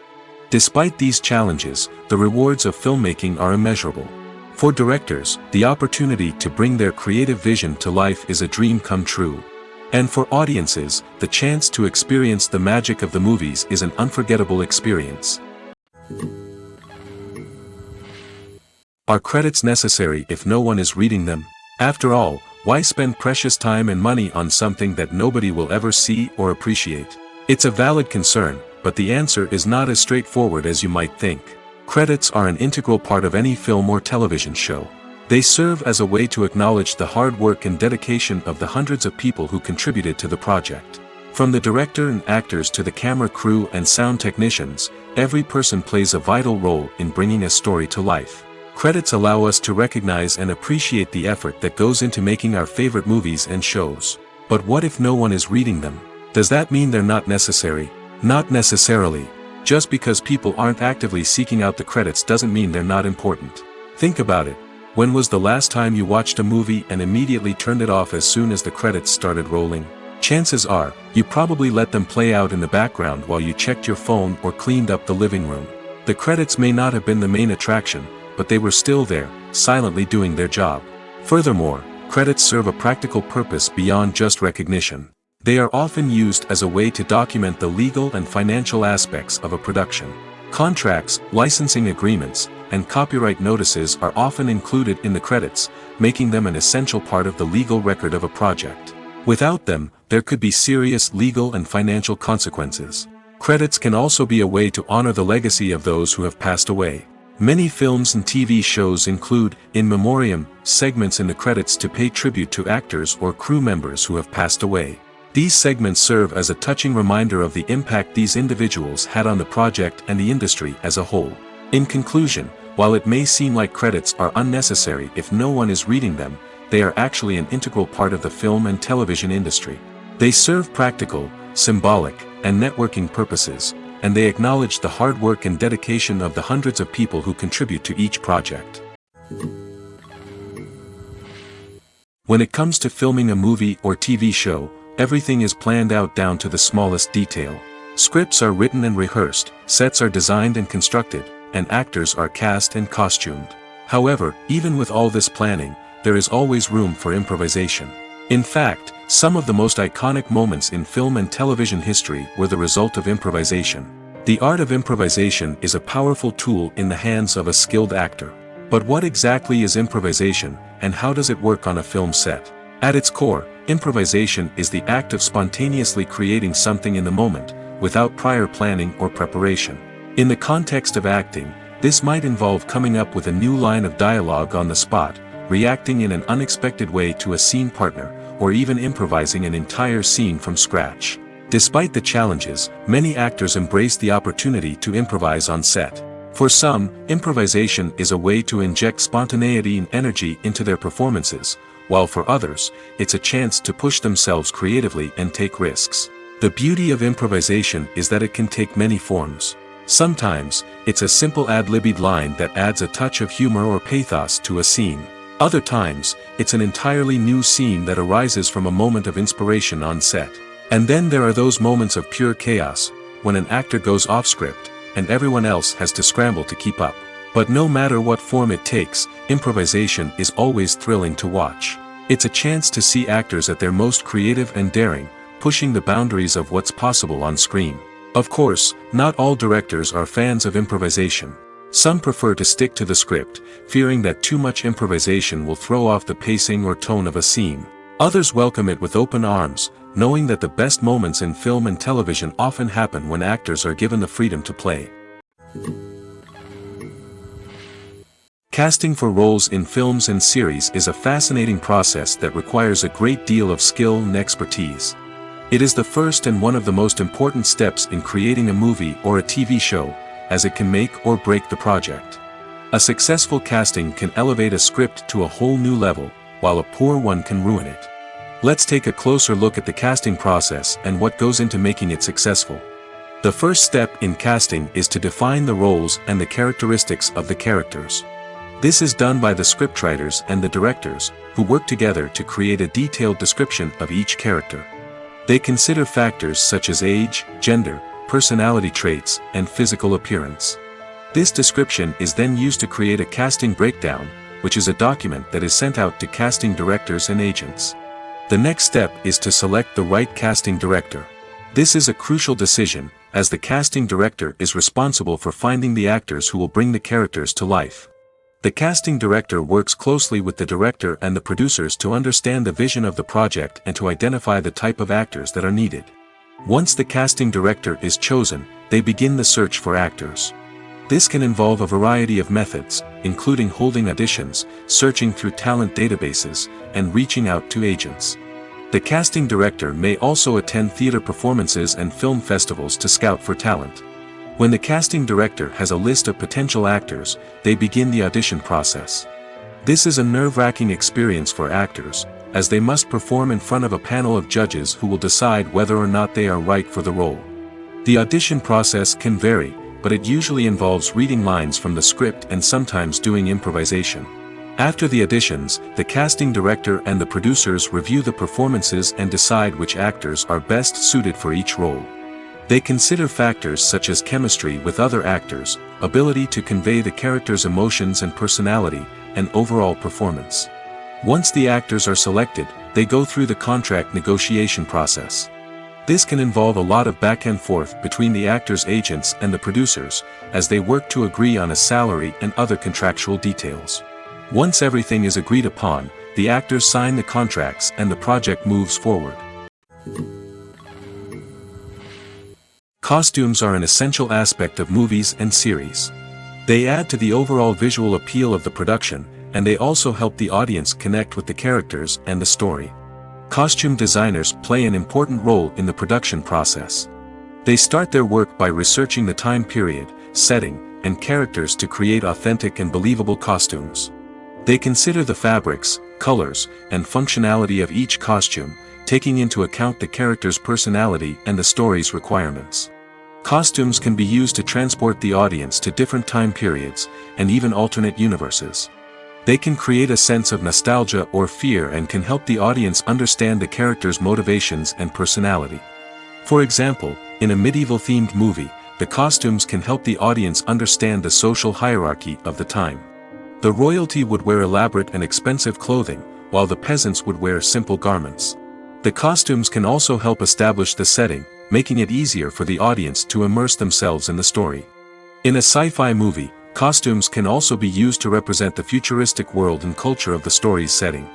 Despite these challenges, the rewards of filmmaking are immeasurable. For directors, the opportunity to bring their creative vision to life is a dream come true. And for audiences, the chance to experience the magic of the movies is an unforgettable experience. Are credits necessary if no one is reading them? After all, why spend precious time and money on something that nobody will ever see or appreciate? It's a valid concern, but the answer is not as straightforward as you might think. Credits are an integral part of any film or television show. They serve as a way to acknowledge the hard work and dedication of the hundreds of people who contributed to the project. From the director and actors to the camera crew and sound technicians, every person plays a vital role in bringing a story to life. Credits allow us to recognize and appreciate the effort that goes into making our favorite movies and shows. But what if no one is reading them? Does that mean they're not necessary? Not necessarily. Just because people aren't actively seeking out the credits doesn't mean they're not important. Think about it. When was the last time you watched a movie and immediately turned it off as soon as the credits started rolling? Chances are, you probably let them play out in the background while you checked your phone or cleaned up the living room. The credits may not have been the main attraction, but they were still there, silently doing their job. Furthermore, credits serve a practical purpose beyond just recognition. They are often used as a way to document the legal and financial aspects of a production. Contracts, licensing agreements, and copyright notices are often included in the credits, making them an essential part of the legal record of a project. Without them, there could be serious legal and financial consequences. Credits can also be a way to honor the legacy of those who have passed away. Many films and TV shows include, in memoriam, segments in the credits to pay tribute to actors or crew members who have passed away. These segments serve as a touching reminder of the impact these individuals had on the project and the industry as a whole. In conclusion, while it may seem like credits are unnecessary if no one is reading them, they are actually an integral part of the film and television industry. They serve practical, symbolic, and networking purposes, and they acknowledge the hard work and dedication of the hundreds of people who contribute to each project. When it comes to filming a movie or TV show, everything is planned out down to the smallest detail. Scripts are written and rehearsed, sets are designed and constructed, and actors are cast and costumed. However, even with all this planning, there is always room for improvisation. In fact, some of the most iconic moments in film and television history were the result of improvisation. The art of improvisation is a powerful tool in the hands of a skilled actor. But what exactly is improvisation, and how does it work on a film set? At its core, improvisation is the act of spontaneously creating something in the moment, without prior planning or preparation. In the context of acting, this might involve coming up with a new line of dialogue on the spot, reacting in an unexpected way to a scene partner, or even improvising an entire scene from scratch. Despite the challenges, many actors embrace the opportunity to improvise on set. For some, improvisation is a way to inject spontaneity and energy into their performances, while for others, it's a chance to push themselves creatively and take risks. The beauty of improvisation is that it can take many forms. Sometimes, it's a simple ad-libbed line that adds a touch of humor or pathos to a scene. Other times, it's an entirely new scene that arises from a moment of inspiration on set. And then there are those moments of pure chaos, when an actor goes off script, and everyone else has to scramble to keep up. But no matter what form it takes, improvisation is always thrilling to watch. It's a chance to see actors at their most creative and daring, pushing the boundaries of what's possible on screen. Of course, not all directors are fans of improvisation. Some prefer to stick to the script, fearing that too much improvisation will throw off the pacing or tone of a scene. Others welcome it with open arms, knowing that the best moments in film and television often happen when actors are given the freedom to play. Casting for roles in films and series is a fascinating process that requires a great deal of skill and expertise. It is the first and one of the most important steps in creating a movie or a TV show, as it can make or break the project. A successful casting can elevate a script to a whole new level, while a poor one can ruin it. Let's take a closer look at the casting process and what goes into making it successful. The first step in casting is to define the roles and the characteristics of the characters. This is done by the scriptwriters and the directors, who work together to create a detailed description of each character. They consider factors such as age, gender, personality traits, and physical appearance. This description is then used to create a casting breakdown, which is a document that is sent out to casting directors and agents. The next step is to select the right casting director. This is a crucial decision, as the casting director is responsible for finding the actors who will bring the characters to life. The casting director works closely with the director and the producers to understand the vision of the project and to identify the type of actors that are needed. Once the casting director is chosen, they begin the search for actors. This can involve a variety of methods, including holding auditions, searching through talent databases, and reaching out to agents. The casting director may also attend theater performances and film festivals to scout for talent. When the casting director has a list of potential actors, they begin the audition process. This is a nerve-wracking experience for actors, as they must perform in front of a panel of judges who will decide whether or not they are right for the role. The audition process can vary, but it usually involves reading lines from the script and sometimes doing improvisation. After the auditions, the casting director and the producers review the performances and decide which actors are best suited for each role. They consider factors such as chemistry with other actors, ability to convey the character's emotions and personality, and overall performance. Once the actors are selected, they go through the contract negotiation process. This can involve a lot of back and forth between the actors' agents and the producers, as they work to agree on a salary and other contractual details. Once everything is agreed upon, the actors sign the contracts and the project moves forward. Costumes are an essential aspect of movies and series. They add to the overall visual appeal of the production, and they also help the audience connect with the characters and the story. Costume designers play an important role in the production process. They start their work by researching the time period, setting, and characters to create authentic and believable costumes. They consider the fabrics, colors, and functionality of each costume, taking into account the character's personality and the story's requirements. Costumes can be used to transport the audience to different time periods, and even alternate universes. They can create a sense of nostalgia or fear and can help the audience understand the character's motivations and personality. For example, in a medieval-themed movie, the costumes can help the audience understand the social hierarchy of the time. The royalty would wear elaborate and expensive clothing, while the peasants would wear simple garments. The costumes can also help establish the setting, making it easier for the audience to immerse themselves in the story. In a sci-fi movie, Costumes can also be used to represent the futuristic world and culture of the story's setting.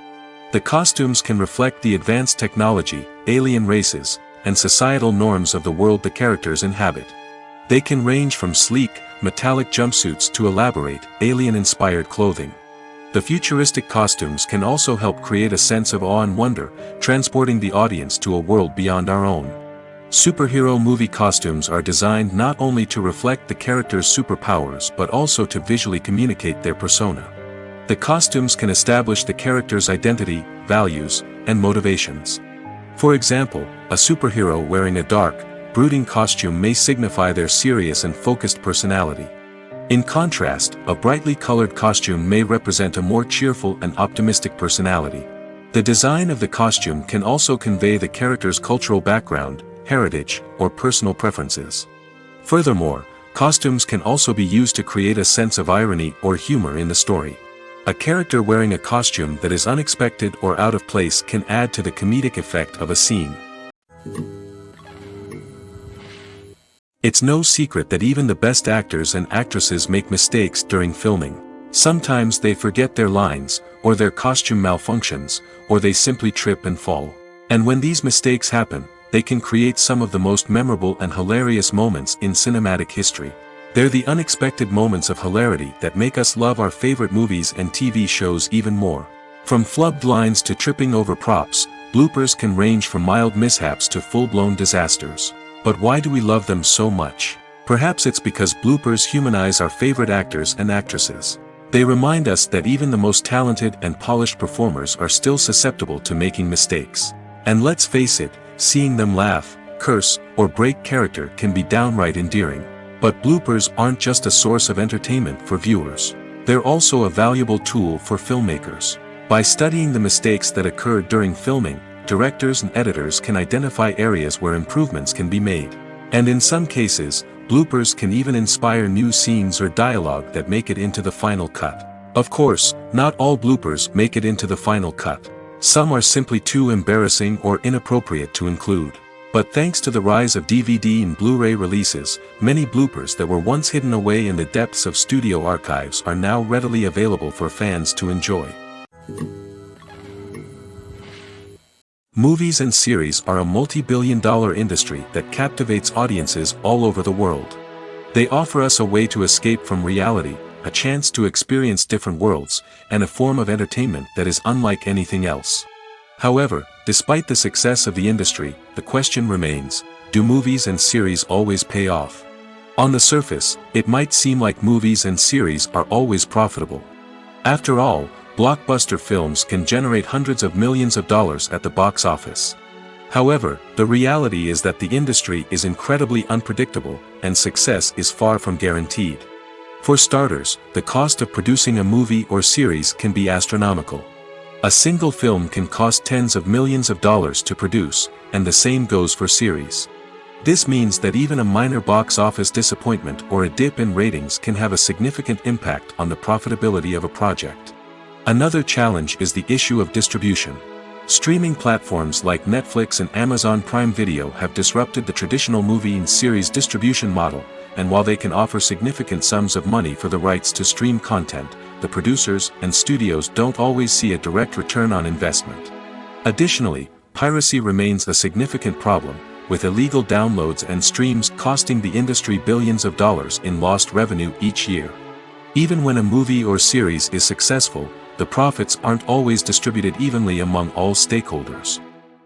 The costumes can reflect the advanced technology, alien races, and societal norms of the world the characters inhabit. They can range from sleek, metallic jumpsuits to elaborate, alien-inspired clothing. The futuristic costumes can also help create a sense of awe and wonder, transporting the audience to a world beyond our own. Superhero movie costumes are designed not only to reflect the character's superpowers but also to visually communicate their persona. The costumes can establish the character's identity, values, and motivations. For example, a superhero wearing a dark, brooding costume may signify their serious and focused personality. In contrast, a brightly colored costume may represent a more cheerful and optimistic personality. The design of the costume can also convey the character's cultural background, heritage, or personal preferences. Furthermore, costumes can also be used to create a sense of irony or humor in the story. A character wearing a costume that is unexpected or out of place can add to the comedic effect of a scene. It's no secret that even the best actors and actresses make mistakes during filming. Sometimes they forget their lines, or their costume malfunctions, or they simply trip and fall. And when these mistakes happen, they can create some of the most memorable and hilarious moments in cinematic history. They're the unexpected moments of hilarity that make us love our favorite movies and TV shows even more. From flubbed lines to tripping over props, bloopers can range from mild mishaps to full-blown disasters. But why do we love them so much? Perhaps it's because bloopers humanize our favorite actors and actresses. They remind us that even the most talented and polished performers are still susceptible to making mistakes. And let's face it, seeing them laugh, curse, or break character can be downright endearing. But bloopers aren't just a source of entertainment for viewers. They're also a valuable tool for filmmakers. By studying the mistakes that occurred during filming, directors and editors can identify areas where improvements can be made. And in some cases, bloopers can even inspire new scenes or dialogue that make it into the final cut. Of course, not all bloopers make it into the final cut. Some are simply too embarrassing or inappropriate to include. But thanks to the rise of DVD and Blu-ray releases, many bloopers that were once hidden away in the depths of studio archives are now readily available for fans to enjoy. Movies and series are a multi-billion-dollar industry that captivates audiences all over the world. They offer us a way to escape from reality, a chance to experience different worlds, and a form of entertainment that is unlike anything else. However, despite the success of the industry, the question remains, do movies and series always pay off? On the surface, it might seem like movies and series are always profitable. After all, blockbuster films can generate hundreds of millions of dollars at the box office. However, the reality is that the industry is incredibly unpredictable, and success is far from guaranteed. For starters, the cost of producing a movie or series can be astronomical. A single film can cost tens of millions of dollars to produce, and the same goes for series. This means that even a minor box office disappointment or a dip in ratings can have a significant impact on the profitability of a project. Another challenge is the issue of distribution. Streaming platforms like Netflix and Amazon Prime Video have disrupted the traditional movie and series distribution model, and while they can offer significant sums of money for the rights to stream content, the producers and studios don't always see a direct return on investment. Additionally, piracy remains a significant problem, with illegal downloads and streams costing the industry billions of dollars in lost revenue each year. Even when a movie or series is successful, the profits aren't always distributed evenly among all stakeholders.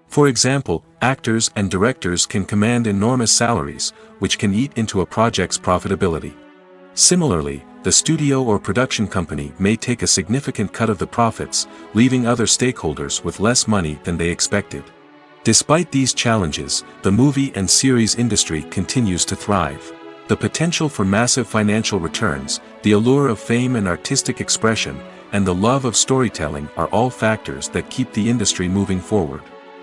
For example, actors and directors can command enormous salaries, which can eat into a project's profitability. Similarly, the studio or production company may take a significant cut of the profits, leaving other stakeholders with less money than they expected. Despite these challenges, the movie and series industry continues to thrive. The potential for massive financial returns, the allure of fame and artistic expression, and the love of storytelling are all factors that keep the industry moving forward.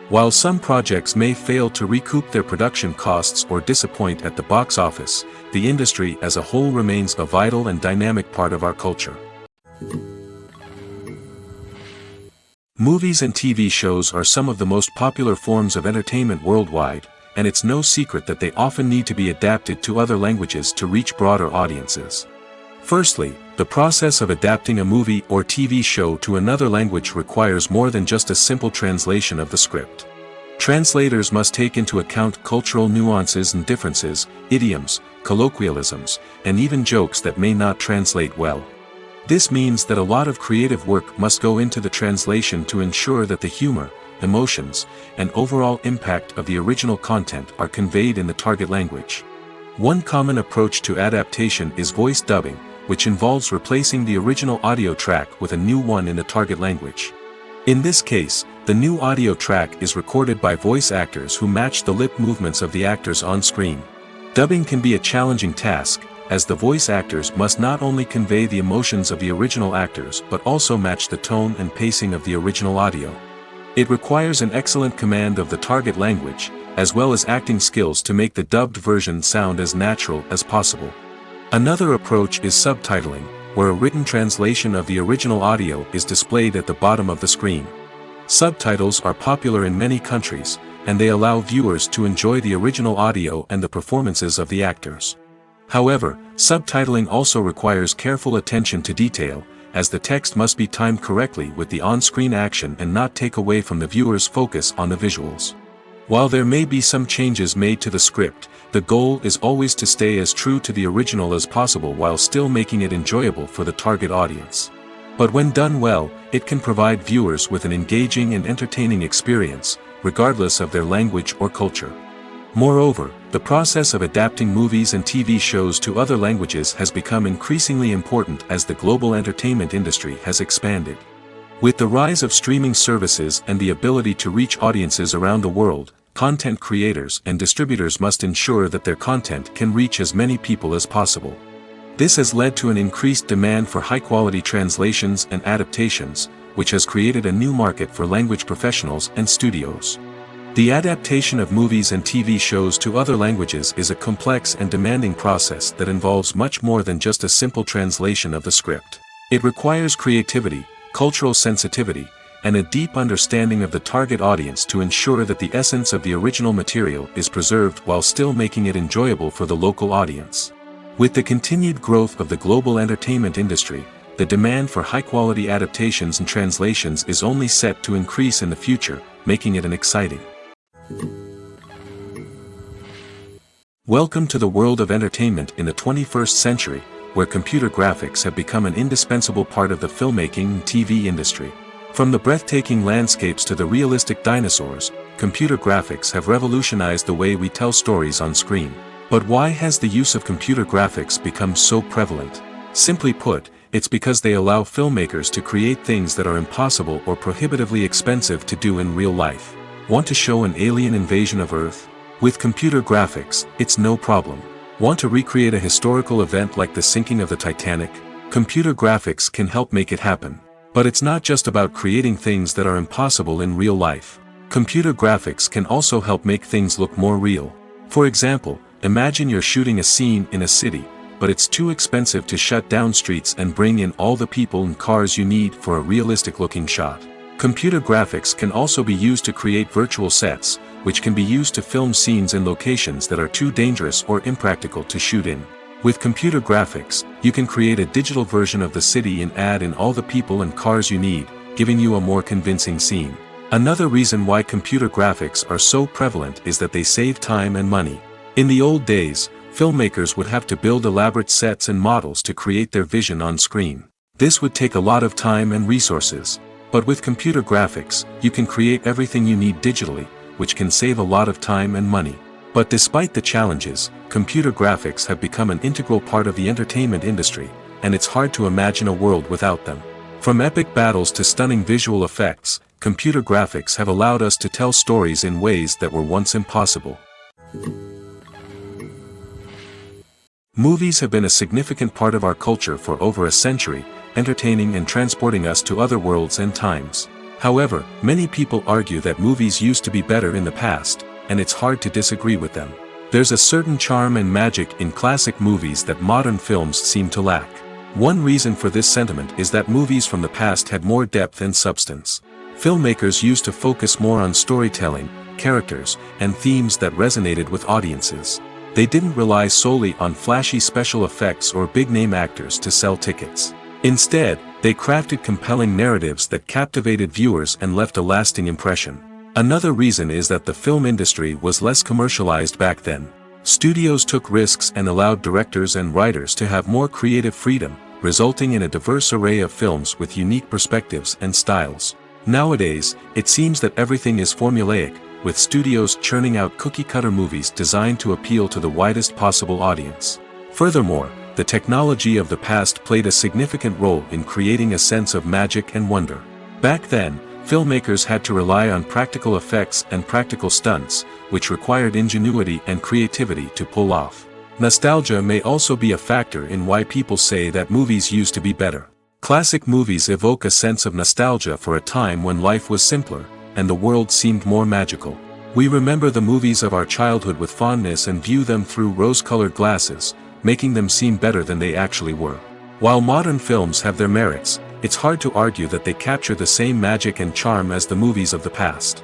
While some projects may fail to recoup their production costs or disappoint at the box office, the industry as a whole remains a vital and dynamic part of our culture. Movies and TV shows are some of the most popular forms of entertainment worldwide, and it's no secret that they often need to be adapted to other languages to reach broader audiences. Firstly, the process of adapting a movie or TV show to another language requires more than just a simple translation of the script. Translators must take into account cultural nuances and differences, idioms, colloquialisms, and even jokes that may not translate well. This means that a lot of creative work must go into the translation to ensure that the humor, emotions, and overall impact of the original content are conveyed in the target language. One common approach to adaptation is voice dubbing, which involves replacing the original audio track with a new one in the target language. In this case, the new audio track is recorded by voice actors who match the lip movements of the actors on screen. Dubbing can be a challenging task, as the voice actors must not only convey the emotions of the original actors but also match the tone and pacing of the original audio. It requires an excellent command of the target language, as well as acting skills to make the dubbed version sound as natural as possible. Another approach is subtitling, where a written translation of the original audio is displayed at the bottom of the screen. Subtitles are popular in many countries, and they allow viewers to enjoy the original audio and the performances of the actors. However, subtitling also requires careful attention to detail, as the text must be timed correctly with the on-screen action and not take away from the viewer's focus on the visuals. While there may be some changes made to the script, the goal is always to stay as true to the original as possible while still making it enjoyable for the target audience. But when done well, it can provide viewers with an engaging and entertaining experience, regardless of their language or culture. Moreover, the process of adapting movies and TV shows to other languages has become increasingly important as the global entertainment industry has expanded. With the rise of streaming services and the ability to reach audiences around the world, content creators and distributors must ensure that their content can reach as many people as possible. This has led to an increased demand for high-quality translations and adaptations, which has created a new market for language professionals and studios. The adaptation of movies and TV shows to other languages is a complex and demanding process that involves much more than just a simple translation of the script. It requires creativity, cultural sensitivity, and a deep understanding of the target audience to ensure that the essence of the original material is preserved while still making it enjoyable for the local audience. With the continued growth of the global entertainment industry, the demand for high-quality adaptations and translations is only set to increase in the future, making it an exciting. Welcome to the world of entertainment in the 21st century, where computer graphics have become an indispensable part of the filmmaking and TV industry. From the breathtaking landscapes to the realistic dinosaurs, computer graphics have revolutionized the way we tell stories on screen. But why has the use of computer graphics become so prevalent? Simply put, it's because they allow filmmakers to create things that are impossible or prohibitively expensive to do in real life. Want to show an alien invasion of Earth? With computer graphics, it's no problem. Want to recreate a historical event like the sinking of the Titanic? Computer graphics can help make it happen. But it's not just about creating things that are impossible in real life. Computer graphics can also help make things look more real. For example, imagine you're shooting a scene in a city, but it's too expensive to shut down streets and bring in all the people and cars you need for a realistic-looking shot. Computer graphics can also be used to create virtual sets, which can be used to film scenes in locations that are too dangerous or impractical to shoot in. With computer graphics, you can create a digital version of the city and add in all the people and cars you need, giving you a more convincing scene. Another reason why computer graphics are so prevalent is that they save time and money. In the old days, filmmakers would have to build elaborate sets and models to create their vision on screen. This would take a lot of time and resources. But with computer graphics, you can create everything you need digitally, which can save a lot of time and money. But despite the challenges, computer graphics have become an integral part of the entertainment industry, and it's hard to imagine a world without them. From epic battles to stunning visual effects, computer graphics have allowed us to tell stories in ways that were once impossible. Movies have been a significant part of our culture for over a century, entertaining and transporting us to other worlds and times. However, many people argue that movies used to be better in the past, and it's hard to disagree with them. There's a certain charm and magic in classic movies that modern films seem to lack. One reason for this sentiment is that movies from the past had more depth and substance. Filmmakers used to focus more on storytelling, characters, and themes that resonated with audiences. They didn't rely solely on flashy special effects or big-name actors to sell tickets. Instead, they crafted compelling narratives that captivated viewers and left a lasting impression. Another reason is that the film industry was less commercialized back then. Studios took risks and allowed directors and writers to have more creative freedom, resulting in a diverse array of films with unique perspectives and styles. Nowadays, it seems that everything is formulaic, with studios churning out cookie-cutter movies designed to appeal to the widest possible audience. Furthermore, the technology of the past played a significant role in creating a sense of magic and wonder. Back then, filmmakers had to rely on practical effects and practical stunts, which required ingenuity and creativity to pull off. Nostalgia may also be a factor in why people say that movies used to be better. Classic movies evoke a sense of nostalgia for a time when life was simpler, and the world seemed more magical. We remember the movies of our childhood with fondness and view them through rose-colored glasses, making them seem better than they actually were. While modern films have their merits, it's hard to argue that they capture the same magic and charm as the movies of the past.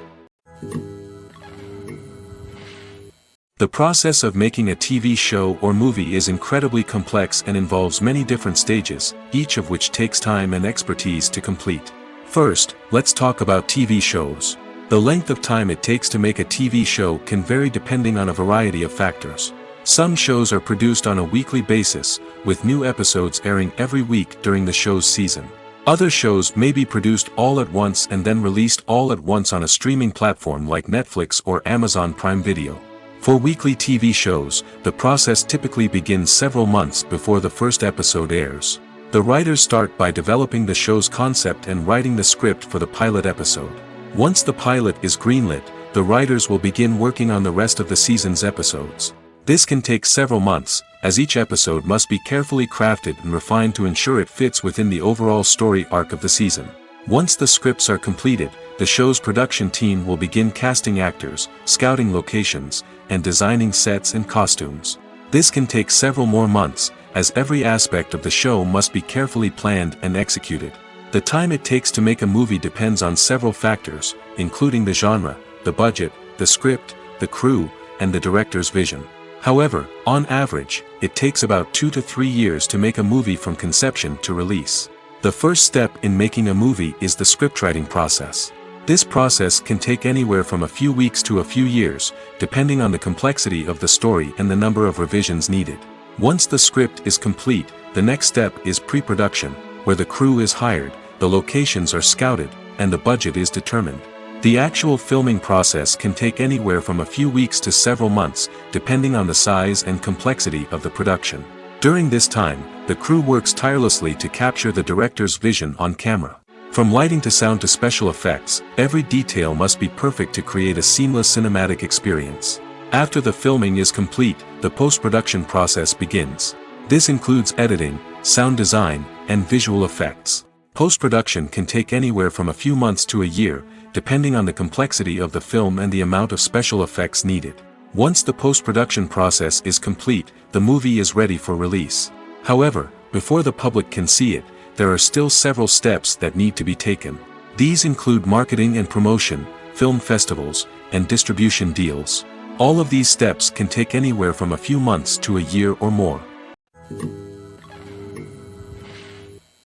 The process of making a TV show or movie is incredibly complex and involves many different stages, each of which takes time and expertise to complete. First, let's talk about TV shows. The length of time it takes to make a TV show can vary depending on a variety of factors. Some shows are produced on a weekly basis, with new episodes airing every week during the show's season. Other shows may be produced all at once and then released all at once on a streaming platform like Netflix or Amazon Prime Video. For weekly TV shows, the process typically begins several months before the first episode airs. The writers start by developing the show's concept and writing the script for the pilot episode. Once the pilot is greenlit, the writers will begin working on the rest of the season's episodes. This can take several months, as each episode must be carefully crafted and refined to ensure it fits within the overall story arc of the season. Once the scripts are completed, the show's production team will begin casting actors, scouting locations, and designing sets and costumes. This can take several more months, as every aspect of the show must be carefully planned and executed. The time it takes to make a movie depends on several factors, including the genre, the budget, the script, the crew, and the director's vision. However, on average, it takes about 2 to 3 years to make a movie from conception to release. The first step in making a movie is the scriptwriting process. This process can take anywhere from a few weeks to a few years, depending on the complexity of the story and the number of revisions needed. Once the script is complete, the next step is pre-production, where the crew is hired, the locations are scouted, and the budget is determined. The actual filming process can take anywhere from a few weeks to several months, depending on the size and complexity of the production. During this time, the crew works tirelessly to capture the director's vision on camera. From lighting to sound to special effects, every detail must be perfect to create a seamless cinematic experience. After the filming is complete, the post-production process begins. This includes editing, sound design, and visual effects. Post-production can take anywhere from a few months to a year, depending on the complexity of the film and the amount of special effects needed. Once the post-production process is complete, the movie is ready for release. However, before the public can see it, there are still several steps that need to be taken. These include marketing and promotion, film festivals, and distribution deals. All of these steps can take anywhere from a few months to a year or more.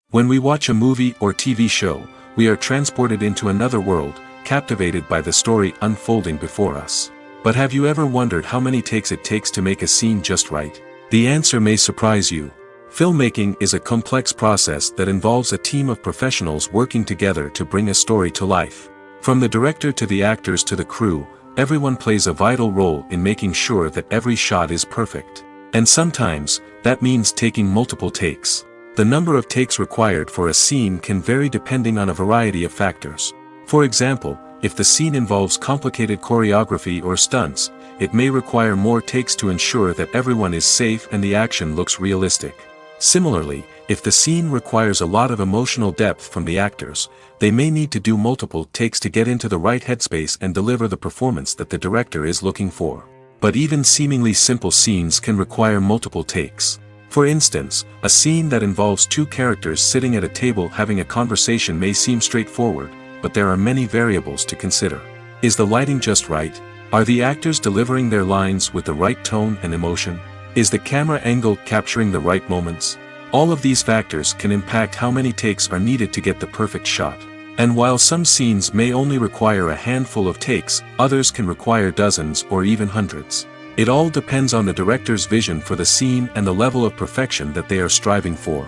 When we watch a movie or TV show, we are transported into another world, captivated by the story unfolding before us. But have you ever wondered how many takes it takes to make a scene just right? The answer may surprise you. Filmmaking is a complex process that involves a team of professionals working together to bring a story to life. From the director to the actors to the crew, everyone plays a vital role in making sure that every shot is perfect. And sometimes, that means taking multiple takes. The number of takes required for a scene can vary depending on a variety of factors. For example, if the scene involves complicated choreography or stunts, it may require more takes to ensure that everyone is safe and the action looks realistic. Similarly, if the scene requires a lot of emotional depth from the actors, they may need to do multiple takes to get into the right headspace and deliver the performance that the director is looking for. But even seemingly simple scenes can require multiple takes. For instance, a scene that involves two characters sitting at a table having a conversation may seem straightforward, but there are many variables to consider. Is the lighting just right? Are the actors delivering their lines with the right tone and emotion? Is the camera angle capturing the right moments? All of these factors can impact how many takes are needed to get the perfect shot. And while some scenes may only require a handful of takes, others can require dozens or even hundreds. It all depends on the director's vision for the scene and the level of perfection that they are striving for.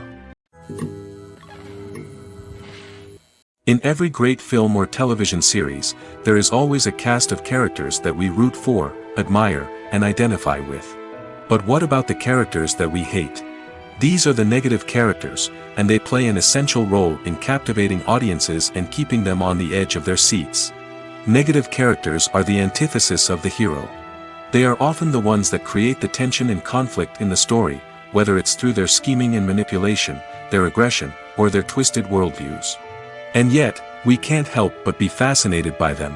In every great film or television series, there is always a cast of characters that we root for, admire, and identify with. But what about the characters that we hate? These are the negative characters, and they play an essential role in captivating audiences and keeping them on the edge of their seats. Negative characters are the antithesis of the hero. They are often the ones that create the tension and conflict in the story, whether it's through their scheming and manipulation, their aggression, or their twisted worldviews. And yet, we can't help but be fascinated by them.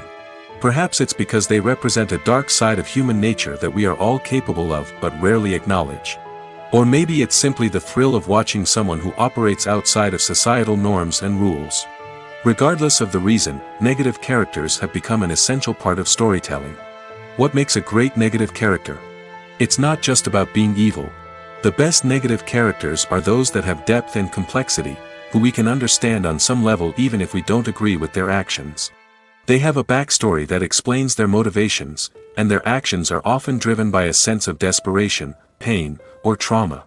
Perhaps it's because they represent a dark side of human nature that we are all capable of but rarely acknowledge. Or maybe it's simply the thrill of watching someone who operates outside of societal norms and rules. Regardless of the reason, negative characters have become an essential part of storytelling. What makes a great negative character? It's not just about being evil. The best negative characters are those that have depth and complexity, who we can understand on some level even if we don't agree with their actions. They have a backstory that explains their motivations, and their actions are often driven by a sense of desperation, pain, or trauma.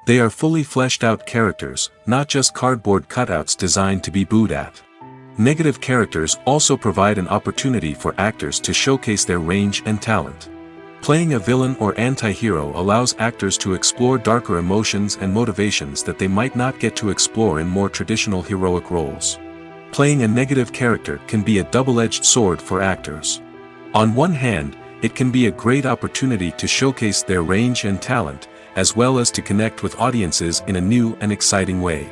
They are fully fleshed out characters, not just cardboard cutouts designed to be booed at. Negative characters also provide an opportunity for actors to showcase their range and talent. Playing a villain or anti-hero allows actors to explore darker emotions and motivations that they might not get to explore in more traditional heroic roles. Playing a negative character can be a double-edged sword for actors. On one hand, it can be a great opportunity to showcase their range and talent, as well as to connect with audiences in a new and exciting way.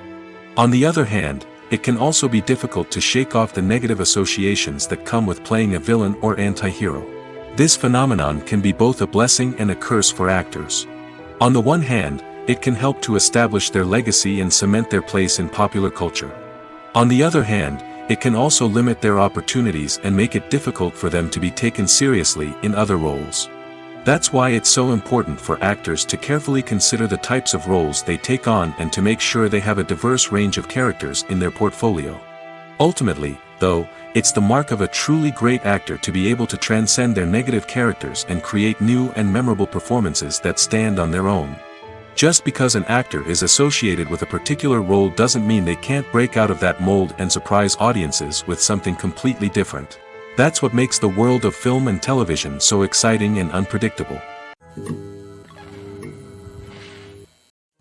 On the other hand, it can also be difficult to shake off the negative associations that come with playing a villain or anti-hero. This phenomenon can be both a blessing and a curse for actors. On the one hand, it can help to establish their legacy and cement their place in popular culture. On the other hand, it can also limit their opportunities and make it difficult for them to be taken seriously in other roles. That's why it's so important for actors to carefully consider the types of roles they take on and to make sure they have a diverse range of characters in their portfolio. Ultimately, though, it's the mark of a truly great actor to be able to transcend their negative characters and create new and memorable performances that stand on their own. Just because an actor is associated with a particular role doesn't mean they can't break out of that mold and surprise audiences with something completely different. That's what makes the world of film and television so exciting and unpredictable.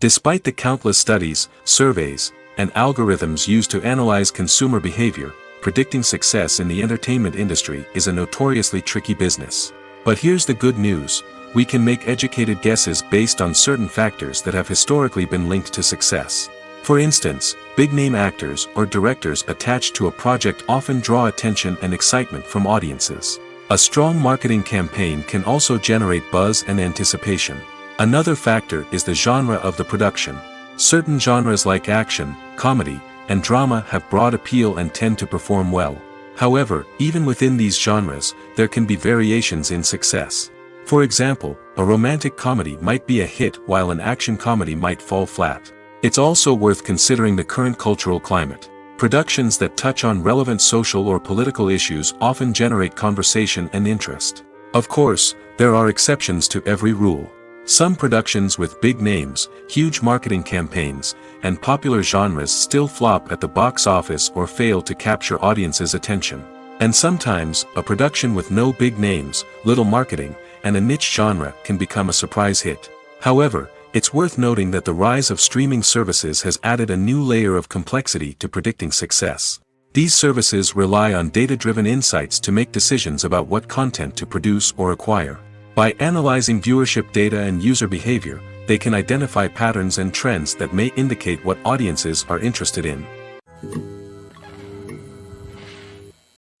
Despite the countless studies, surveys, and algorithms used to analyze consumer behavior, predicting success in the entertainment industry is a notoriously tricky business. But here's the good news: we can make educated guesses based on certain factors that have historically been linked to success. For instance, big-name actors or directors attached to a project often draw attention and excitement from audiences. A strong marketing campaign can also generate buzz and anticipation. Another factor is the genre of the production. Certain genres like action, comedy, and drama have broad appeal and tend to perform well. However, even within these genres, there can be variations in success. For example, a romantic comedy might be a hit while an action comedy might fall flat. It's also worth considering the current cultural climate. Productions that touch on relevant social or political issues often generate conversation and interest. Of course, there are exceptions to every rule. Some productions with big names, huge marketing campaigns, and popular genres still flop at the box office or fail to capture audiences' attention. And sometimes, a production with no big names, little marketing, and a niche genre can become a surprise hit. However, it's worth noting that the rise of streaming services has added a new layer of complexity to predicting success. These services rely on data-driven insights to make decisions about what content to produce or acquire. By analyzing viewership data and user behavior, they can identify patterns and trends that may indicate what audiences are interested in.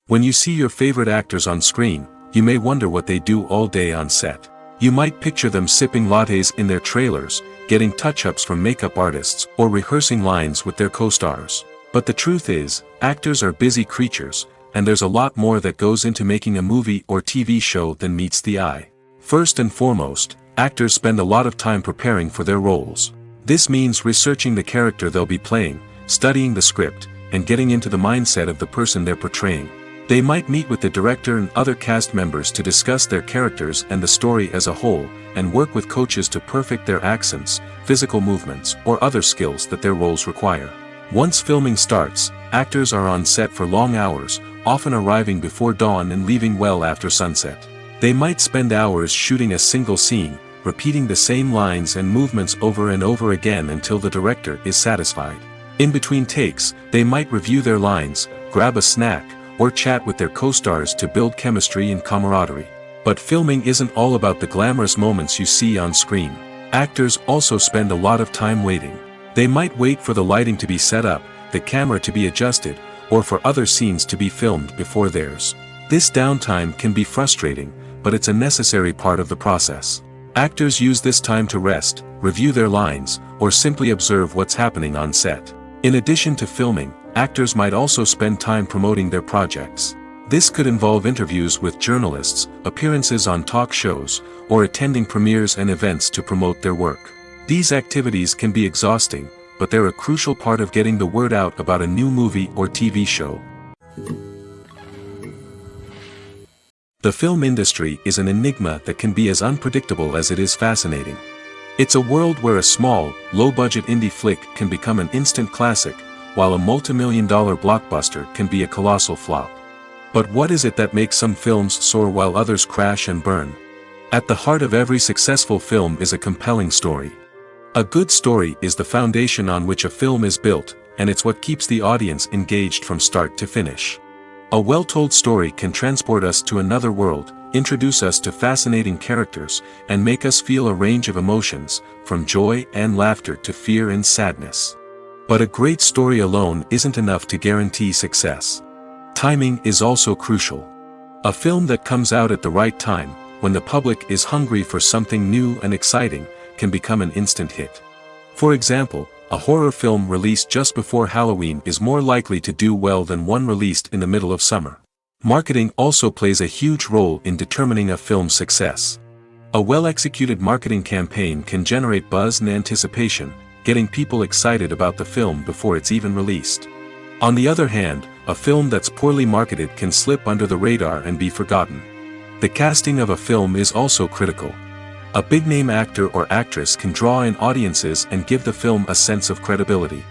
When you see your favorite actors on screen, you may wonder what they do all day on set. You might picture them sipping lattes in their trailers, getting touch-ups from makeup artists, or rehearsing lines with their co-stars. But the truth is, actors are busy creatures, and there's a lot more that goes into making a movie or TV show than meets the eye. First and foremost, actors spend a lot of time preparing for their roles. This means researching the character they'll be playing, studying the script, and getting into the mindset of the person they're portraying. They might meet with the director and other cast members to discuss their characters and the story as a whole, and work with coaches to perfect their accents, physical movements, or other skills that their roles require. Once filming starts, actors are on set for long hours, often arriving before dawn and leaving well after sunset. They might spend hours shooting a single scene, repeating the same lines and movements over and over again until the director is satisfied. In between takes, they might review their lines, grab a snack, or chat with their co-stars to build chemistry and camaraderie. But filming isn't all about the glamorous moments you see on screen. Actors also spend a lot of time waiting. They might wait for the lighting to be set up, the camera to be adjusted, or for other scenes to be filmed before theirs. This downtime can be frustrating, but it's a necessary part of the process. Actors use this time to rest, review their lines, or simply observe what's happening on set. In addition to filming, actors might also spend time promoting their projects. This could involve interviews with journalists, appearances on talk shows, or attending premieres and events to promote their work. These activities can be exhausting, but they're a crucial part of getting the word out about a new movie or TV show. The film industry is an enigma that can be as unpredictable as it is fascinating. It's a world where a small, low-budget indie flick can become an instant classic, while a multi-million-dollar blockbuster can be a colossal flop. But what is it that makes some films soar while others crash and burn? At the heart of every successful film is a compelling story. A good story is the foundation on which a film is built, and it's what keeps the audience engaged from start to finish. A well-told story can transport us to another world, introduce us to fascinating characters, and make us feel a range of emotions, from joy and laughter to fear and sadness. But a great story alone isn't enough to guarantee success. Timing is also crucial. A film that comes out at the right time, when the public is hungry for something new and exciting, can become an instant hit. For example, a horror film released just before Halloween is more likely to do well than one released in the middle of summer. Marketing also plays a huge role in determining a film's success. A well-executed marketing campaign can generate buzz and anticipation, getting people excited about the film before it's even released. On the other hand, a film that's poorly marketed can slip under the radar and be forgotten. The casting of a film is also critical. A big-name actor or actress can draw in audiences and give the film a sense of credibility.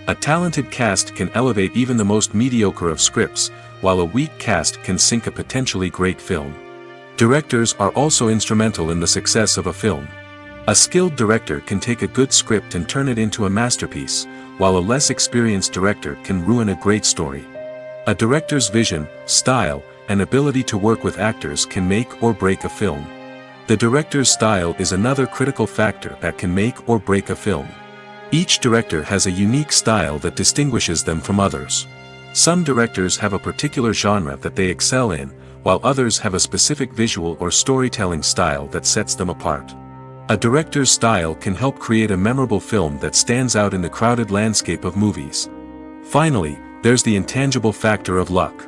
A talented cast can elevate even the most mediocre of scripts, while a weak cast can sink a potentially great film. Directors are also instrumental in the success of a film. A skilled director can take a good script and turn it into a masterpiece, while a less experienced director can ruin a great story. A director's vision, style, and ability to work with actors can make or break a film. The director's style is another critical factor that can make or break a film. Each director has a unique style that distinguishes them from others. Some directors have a particular genre that they excel in, while others have a specific visual or storytelling style that sets them apart. A director's style can help create a memorable film that stands out in the crowded landscape of movies. Finally, there's the intangible factor of luck.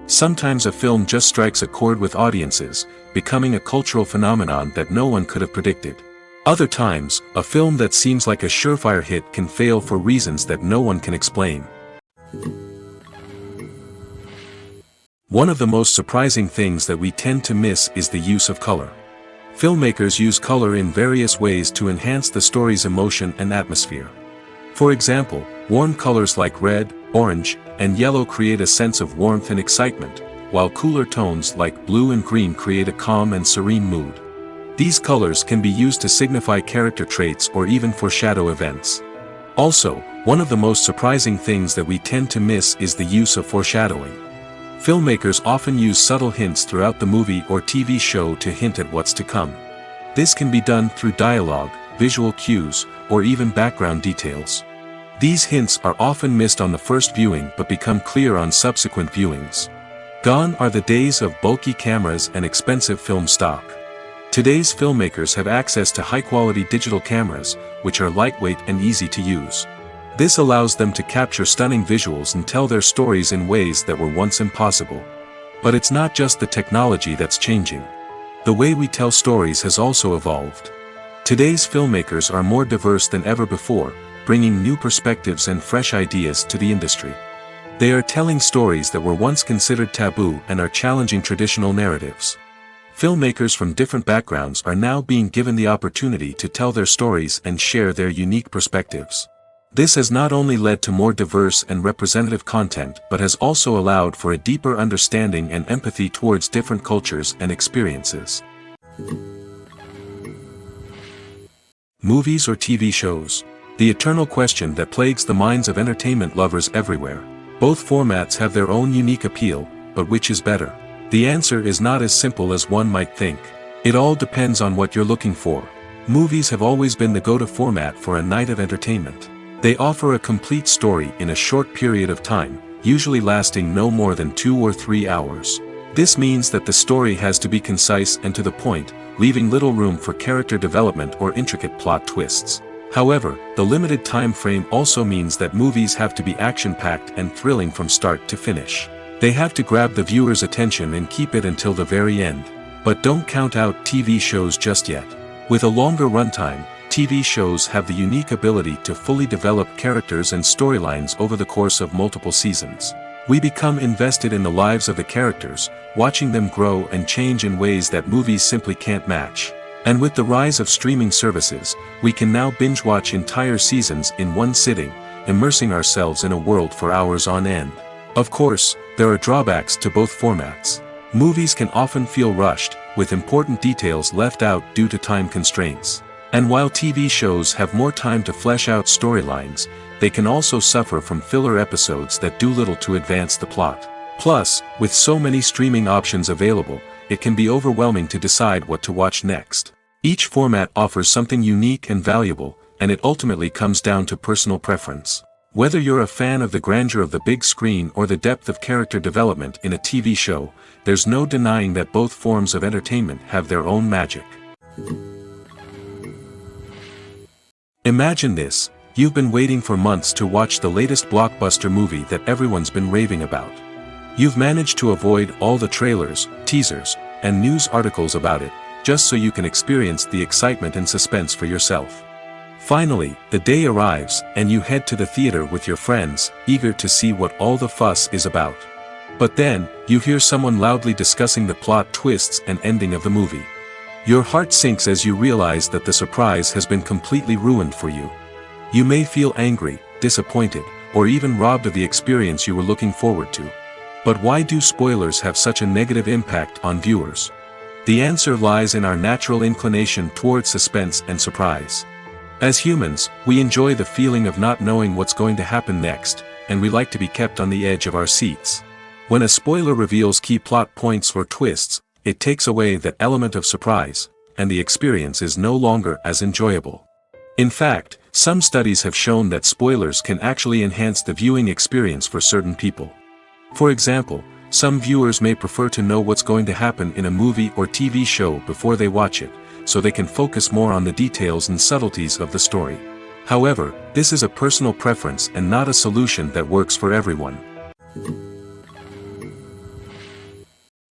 Sometimes a film just strikes a chord with audiences, becoming a cultural phenomenon that no one could have predicted. Other times, a film that seems like a surefire hit can fail for reasons that no one can explain. One of the most surprising things that we tend to miss is the use of color. Filmmakers use color in various ways to enhance the story's emotion and atmosphere. For example, warm colors like red, orange, and yellow create a sense of warmth and excitement, while cooler tones like blue and green create a calm and serene mood. These colors can be used to signify character traits or even foreshadow events. Also, one of the most surprising things that we tend to miss is the use of foreshadowing. Filmmakers often use subtle hints throughout the movie or TV show to hint at what's to come. This can be done through dialogue, visual cues, or even background details. These hints are often missed on the first viewing but become clear on subsequent viewings. Gone are the days of bulky cameras and expensive film stock. Today's filmmakers have access to high-quality digital cameras, which are lightweight and easy to use. This allows them to capture stunning visuals and tell their stories in ways that were once impossible. But it's not just the technology that's changing. The way we tell stories has also evolved. Today's filmmakers are more diverse than ever before, bringing new perspectives and fresh ideas to the industry. They are telling stories that were once considered taboo and are challenging traditional narratives. Filmmakers from different backgrounds are now being given the opportunity to tell their stories and share their unique perspectives. This has not only led to more diverse and representative content but has also allowed for a deeper understanding and empathy towards different cultures and experiences. Movies or TV shows? The eternal question that plagues the minds of entertainment lovers everywhere. Both formats have their own unique appeal, but which is better? The answer is not as simple as one might think. It all depends on what you're looking for. Movies have always been the go-to format for a night of entertainment. They offer a complete story in a short period of time, usually lasting no more than 2 or 3 hours. This means that the story has to be concise and to the point, leaving little room for character development or intricate plot twists. However, the limited time frame also means that movies have to be action-packed and thrilling from start to finish. They have to grab the viewer's attention and keep it until the very end. But don't count out TV shows just yet. With a longer runtime, TV shows have the unique ability to fully develop characters and storylines over the course of multiple seasons. We become invested in the lives of the characters, watching them grow and change in ways that movies simply can't match. And with the rise of streaming services, we can now binge-watch entire seasons in one sitting, immersing ourselves in a world for hours on end. Of course, there are drawbacks to both formats. Movies can often feel rushed, with important details left out due to time constraints. And while TV shows have more time to flesh out storylines, they can also suffer from filler episodes that do little to advance the plot. Plus, with so many streaming options available, it can be overwhelming to decide what to watch next. Each format offers something unique and valuable, and it ultimately comes down to personal preference. Whether you're a fan of the grandeur of the big screen or the depth of character development in a TV show, there's no denying that both forms of entertainment have their own magic. Imagine this: you've been waiting for months to watch the latest blockbuster movie that everyone's been raving about. You've managed to avoid all the trailers, teasers, and news articles about it, just so you can experience the excitement and suspense for yourself. Finally, the day arrives, and you head to the theater with your friends, eager to see what all the fuss is about. But then, you hear someone loudly discussing the plot twists and ending of the movie. Your heart sinks as you realize that the surprise has been completely ruined for you. You may feel angry, disappointed, or even robbed of the experience you were looking forward to. But why do spoilers have such a negative impact on viewers? The answer lies in our natural inclination toward suspense and surprise. As humans, we enjoy the feeling of not knowing what's going to happen next, and we like to be kept on the edge of our seats. When a spoiler reveals key plot points or twists, it takes away that element of surprise, and the experience is no longer as enjoyable. In fact, some studies have shown that spoilers can actually enhance the viewing experience for certain people. For example, some viewers may prefer to know what's going to happen in a movie or TV show before they watch it, so they can focus more on the details and subtleties of the story. However, this is a personal preference and not a solution that works for everyone.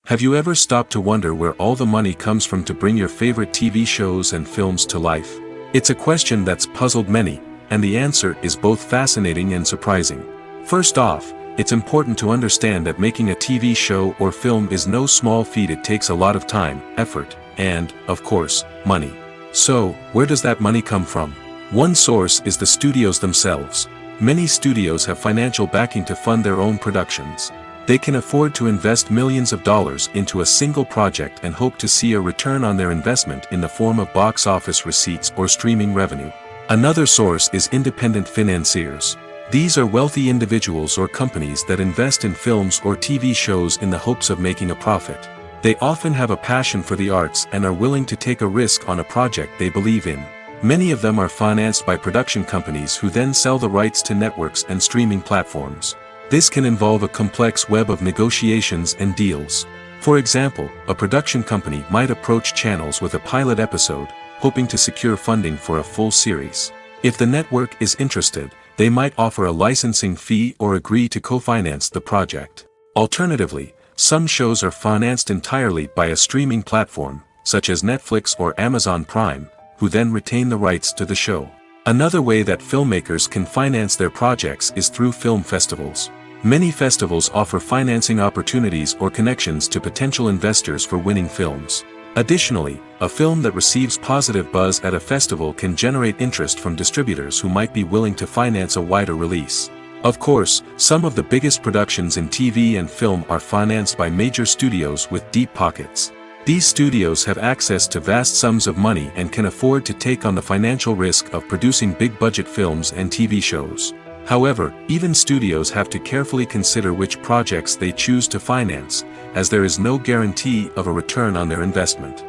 Have you ever stopped to wonder where all the money comes from to bring your favorite TV shows and films to life? It's a question that's puzzled many, and the answer is both fascinating and surprising. First off, it's important to understand that making a TV show or film is no small feat. It takes a lot of time, effort, and, of course, money. So, where does that money come from? One source is the studios themselves. Many studios have financial backing to fund their own productions. They can afford to invest millions of dollars into a single project and hope to see a return on their investment in the form of box office receipts or streaming revenue. Another source is independent financiers. These are wealthy individuals or companies that invest in films or TV shows in the hopes of making a profit. They often have a passion for the arts and are willing to take a risk on a project they believe in. Many of them are financed by production companies who then sell the rights to networks and streaming platforms. This can involve a complex web of negotiations and deals. For example, a production company might approach channels with a pilot episode, hoping to secure funding for a full series. If the network is interested, they might offer a licensing fee or agree to co-finance the project. Alternatively, some shows are financed entirely by a streaming platform, such as Netflix or Amazon Prime, who then retain the rights to the show. Another way that filmmakers can finance their projects is through film festivals. Many festivals offer financing opportunities or connections to potential investors for winning films. Additionally, a film that receives positive buzz at a festival can generate interest from distributors who might be willing to finance a wider release. Of course, some of the biggest productions in TV and film are financed by major studios with deep pockets. These studios have access to vast sums of money and can afford to take on the financial risk of producing big-budget films and TV shows. However, even studios have to carefully consider which projects they choose to finance, as there is no guarantee of a return on their investment.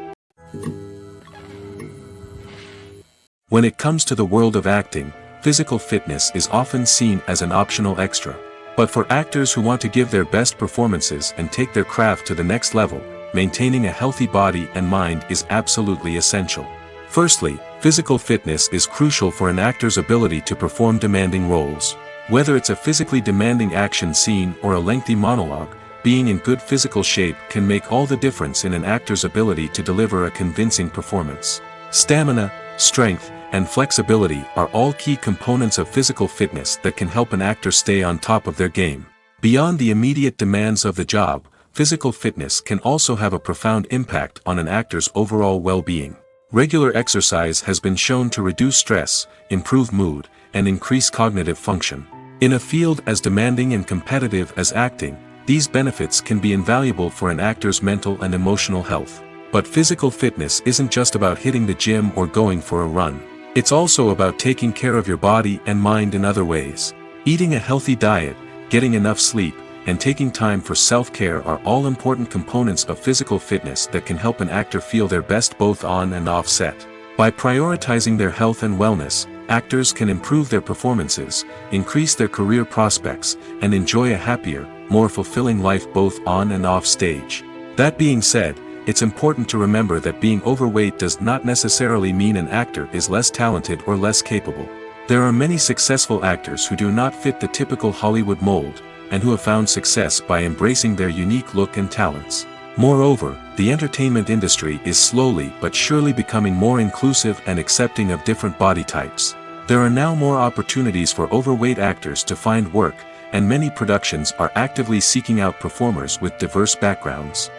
When it comes to the world of acting, physical fitness is often seen as an optional extra. But for actors who want to give their best performances and take their craft to the next level, maintaining a healthy body and mind is absolutely essential. Firstly, physical fitness is crucial for an actor's ability to perform demanding roles. Whether it's a physically demanding action scene or a lengthy monologue, being in good physical shape can make all the difference in an actor's ability to deliver a convincing performance. Stamina, strength, and flexibility are all key components of physical fitness that can help an actor stay on top of their game. Beyond the immediate demands of the job, physical fitness can also have a profound impact on an actor's overall well-being. Regular exercise has been shown to reduce stress, improve mood, and increase cognitive function. In a field as demanding and competitive as acting, these benefits can be invaluable for an actor's mental and emotional health. But physical fitness isn't just about hitting the gym or going for a run. It's also about taking care of your body and mind in other ways. Eating a healthy diet, getting enough sleep, and taking time for self-care are all important components of physical fitness that can help an actor feel their best both on and off set. By prioritizing their health and wellness, actors can improve their performances, increase their career prospects, and enjoy a happier, more fulfilling life both on and off stage. That being said, it's important to remember that being overweight does not necessarily mean an actor is less talented or less capable. There are many successful actors who do not fit the typical Hollywood mold, and who have found success by embracing their unique look and talents. Moreover, the entertainment industry is slowly but surely becoming more inclusive and accepting of different body types. There are now more opportunities for overweight actors to find work, and many productions are actively seeking out performers with diverse backgrounds.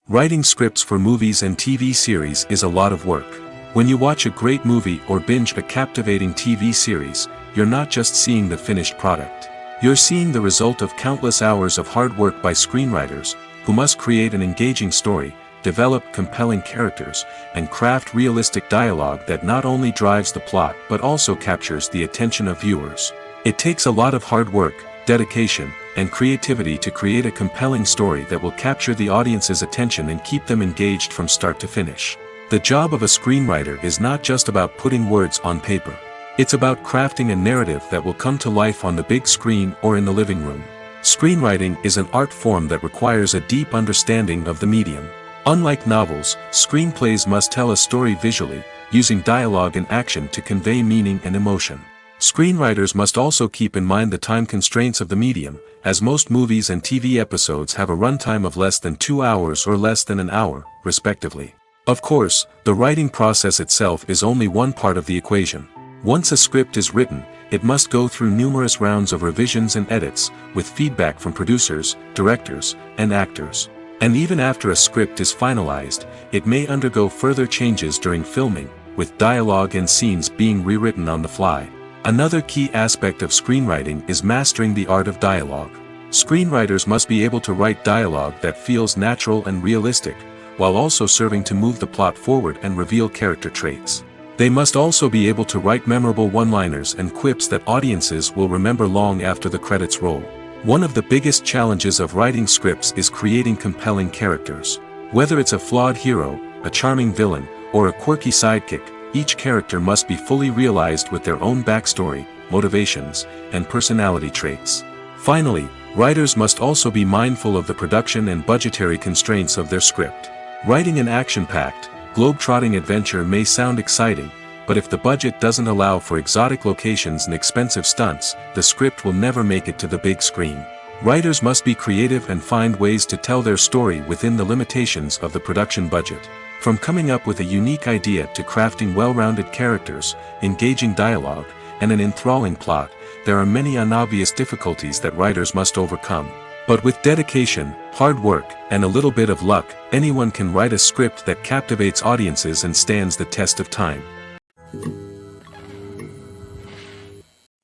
Writing scripts for movies and TV series is a lot of work. When you watch a great movie or binge a captivating TV series, you're not just seeing the finished product. You're seeing the result of countless hours of hard work by screenwriters, who must create an engaging story, develop compelling characters, and craft realistic dialogue that not only drives the plot but also captures the attention of viewers. It takes a lot of hard work, dedication, and creativity to create a compelling story that will capture the audience's attention and keep them engaged from start to finish. The job of a screenwriter is not just about putting words on paper. It's about crafting a narrative that will come to life on the big screen or in the living room. Screenwriting is an art form that requires a deep understanding of the medium. Unlike novels, screenplays must tell a story visually, using dialogue and action to convey meaning and emotion. Screenwriters must also keep in mind the time constraints of the medium, as most movies and TV episodes have a runtime of less than 2 hours or less than an hour, respectively. Of course, the writing process itself is only one part of the equation. Once a script is written, it must go through numerous rounds of revisions and edits, with feedback from producers, directors, and actors. And even after a script is finalized, it may undergo further changes during filming, with dialogue and scenes being rewritten on the fly. Another key aspect of screenwriting is mastering the art of dialogue. Screenwriters must be able to write dialogue that feels natural and realistic, while also serving to move the plot forward and reveal character traits. They must also be able to write memorable one-liners and quips that audiences will remember long after the credits roll. One of the biggest challenges of writing scripts is creating compelling characters. Whether it's a flawed hero, a charming villain, or a quirky sidekick, each character must be fully realized with their own backstory, motivations, and personality traits. Finally, writers must also be mindful of the production and budgetary constraints of their script. Writing an action-packed, globe-trotting adventure may sound exciting, but if the budget doesn't allow for exotic locations and expensive stunts, the script will never make it to the big screen. Writers must be creative and find ways to tell their story within the limitations of the production budget. From coming up with a unique idea to crafting well-rounded characters, engaging dialogue, and an enthralling plot, there are many unobvious difficulties that writers must overcome. But with dedication, hard work, and a little bit of luck, anyone can write a script that captivates audiences and stands the test of time.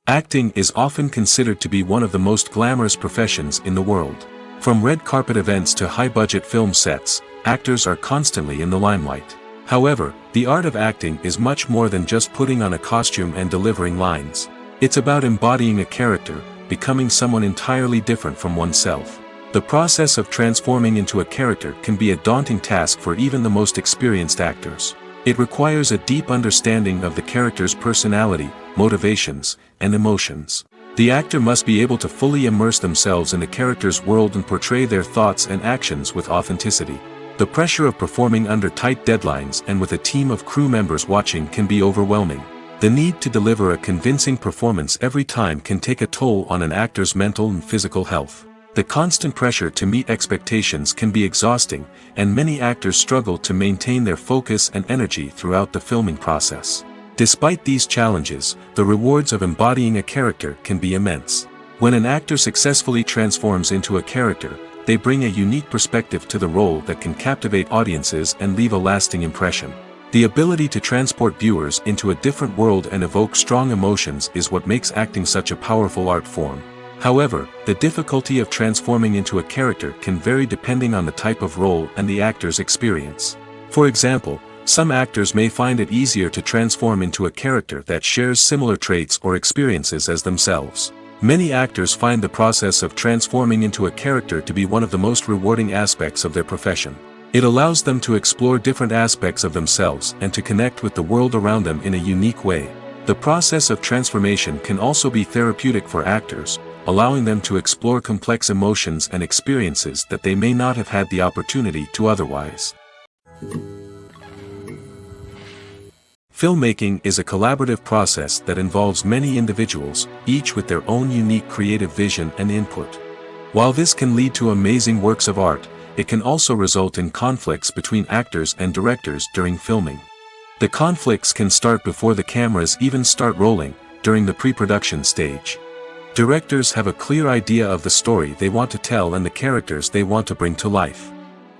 Acting is often considered to be one of the most glamorous professions in the world. From red carpet events to high-budget film sets, actors are constantly in the limelight. However, the art of acting is much more than just putting on a costume and delivering lines. It's about embodying a character, becoming someone entirely different from oneself. The process of transforming into a character can be a daunting task for even the most experienced actors. It requires a deep understanding of the character's personality, motivations, and emotions. The actor must be able to fully immerse themselves in the character's world and portray their thoughts and actions with authenticity. The pressure of performing under tight deadlines and with a team of crew members watching can be overwhelming. The need to deliver a convincing performance every time can take a toll on an actor's mental and physical health. The constant pressure to meet expectations can be exhausting, and many actors struggle to maintain their focus and energy throughout the filming process. Despite these challenges, the rewards of embodying a character can be immense. When an actor successfully transforms into a character, they bring a unique perspective to the role that can captivate audiences and leave a lasting impression. The ability to transport viewers into a different world and evoke strong emotions is what makes acting such a powerful art form. However, the difficulty of transforming into a character can vary depending on the type of role and the actor's experience. For example, some actors may find it easier to transform into a character that shares similar traits or experiences as themselves. Many actors find the process of transforming into a character to be one of the most rewarding aspects of their profession. It allows them to explore different aspects of themselves and to connect with the world around them in a unique way. The process of transformation can also be therapeutic for actors, allowing them to explore complex emotions and experiences that they may not have had the opportunity to otherwise. Filmmaking is a collaborative process that involves many individuals, each with their own unique creative vision and input. While this can lead to amazing works of art, it can also result in conflicts between actors and directors during filming. The conflicts can start before the cameras even start rolling, during the pre-production stage. Directors have a clear idea of the story they want to tell and the characters they want to bring to life.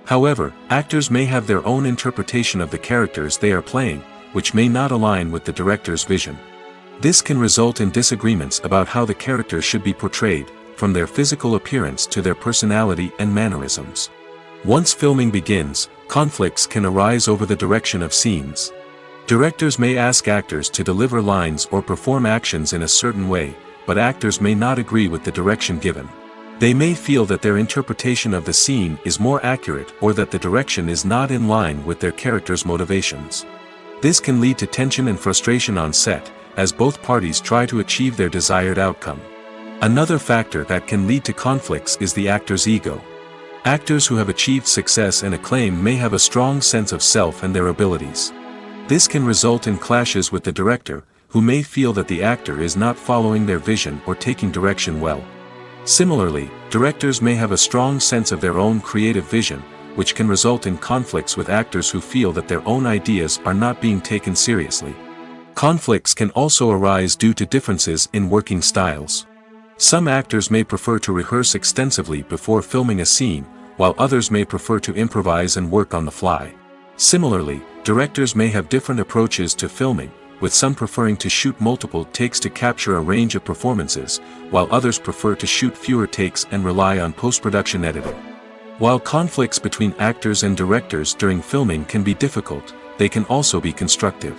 However, actors may have their own interpretation of the characters they are playing, which may not align with the director's vision. This can result in disagreements about how the characters should be portrayed, from their physical appearance to their personality and mannerisms. Once filming begins, conflicts can arise over the direction of scenes. Directors may ask actors to deliver lines or perform actions in a certain way, but actors may not agree with the direction given. They may feel that their interpretation of the scene is more accurate or that the direction is not in line with their character's motivations. This can lead to tension and frustration on set, as both parties try to achieve their desired outcome. Another factor that can lead to conflicts is the actor's ego. Actors who have achieved success and acclaim may have a strong sense of self and their abilities. This can result in clashes with the director, who may feel that the actor is not following their vision or taking direction well. Similarly, directors may have a strong sense of their own creative vision, which can result in conflicts with actors who feel that their own ideas are not being taken seriously. Conflicts can also arise due to differences in working styles. Some actors may prefer to rehearse extensively before filming a scene, while others may prefer to improvise and work on the fly. Similarly, directors may have different approaches to filming, with some preferring to shoot multiple takes to capture a range of performances, while others prefer to shoot fewer takes and rely on post-production editing. While conflicts between actors and directors during filming can be difficult, they can also be constructive.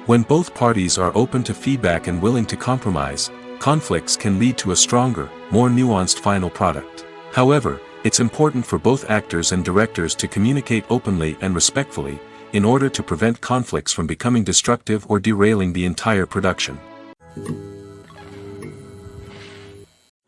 When both parties are open to feedback and willing to compromise, conflicts can lead to a stronger, more nuanced final product. However, it's important for both actors and directors to communicate openly and respectfully, in order to prevent conflicts from becoming destructive or derailing the entire production.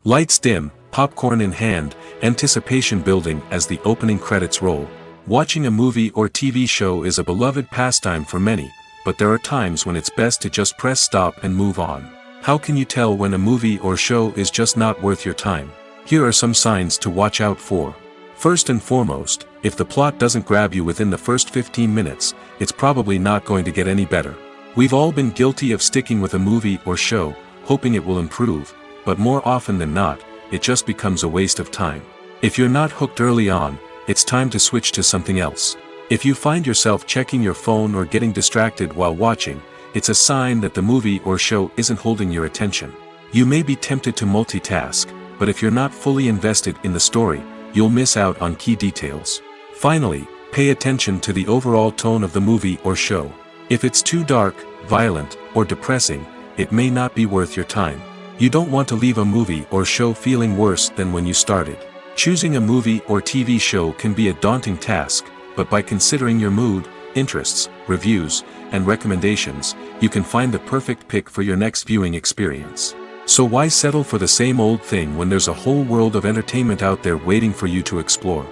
Lights dim, popcorn in hand, anticipation building as the opening credits roll. Watching a movie or TV show is a beloved pastime for many, but there are times when it's best to just press stop and move on. How can you tell when a movie or show is just not worth your time? Here are some signs to watch out for. First and foremost, if the plot doesn't grab you within the first 15 minutes, it's probably not going to get any better. We've all been guilty of sticking with a movie or show, hoping it will improve, but more often than not, it just becomes a waste of time. If you're not hooked early on, it's time to switch to something else. If you find yourself checking your phone or getting distracted while watching, it's a sign that the movie or show isn't holding your attention. You may be tempted to multitask, but if you're not fully invested in the story, you'll miss out on key details. Finally, pay attention to the overall tone of the movie or show. If it's too dark, violent, or depressing, it may not be worth your time. You don't want to leave a movie or show feeling worse than when you started. Choosing a movie or TV show can be a daunting task, but by considering your mood, interests, reviews, and recommendations, you can find the perfect pick for your next viewing experience. So why settle for the same old thing when there's a whole world of entertainment out there waiting for you to explore?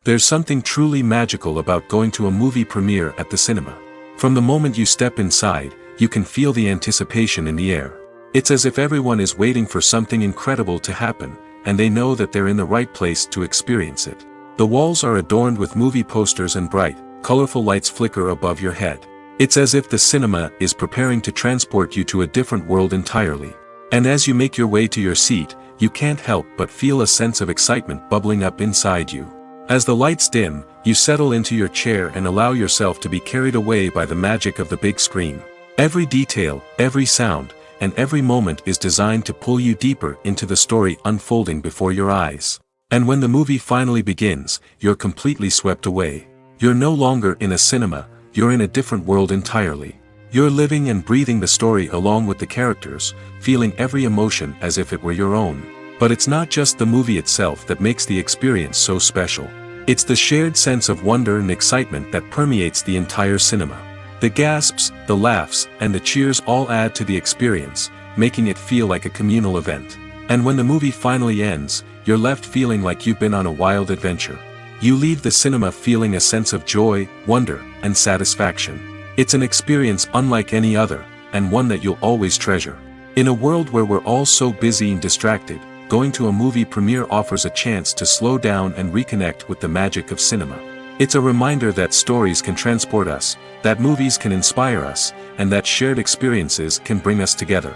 There's something truly magical about going to a movie premiere at the cinema. From the moment you step inside, you can feel the anticipation in the air. It's as if everyone is waiting for something incredible to happen, and they know that they're in the right place to experience it. The walls are adorned with movie posters and bright, colorful lights flicker above your head. It's as if the cinema is preparing to transport you to a different world entirely. And as you make your way to your seat, you can't help but feel a sense of excitement bubbling up inside you. As the lights dim, you settle into your chair and allow yourself to be carried away by the magic of the big screen. Every detail, every sound, and every moment is designed to pull you deeper into the story unfolding before your eyes. And when the movie finally begins, you're completely swept away. You're no longer in a cinema, you're in a different world entirely. You're living and breathing the story along with the characters, feeling every emotion as if it were your own. But it's not just the movie itself that makes the experience so special. It's the shared sense of wonder and excitement that permeates the entire cinema. The gasps, the laughs, and the cheers all add to the experience, making it feel like a communal event. And when the movie finally ends, you're left feeling like you've been on a wild adventure. You leave the cinema feeling a sense of joy, wonder, and satisfaction. It's an experience unlike any other, and one that you'll always treasure. In a world where we're all so busy and distracted, going to a movie premiere offers a chance to slow down and reconnect with the magic of cinema. It's a reminder that stories can transport us, that movies can inspire us, and that shared experiences can bring us together.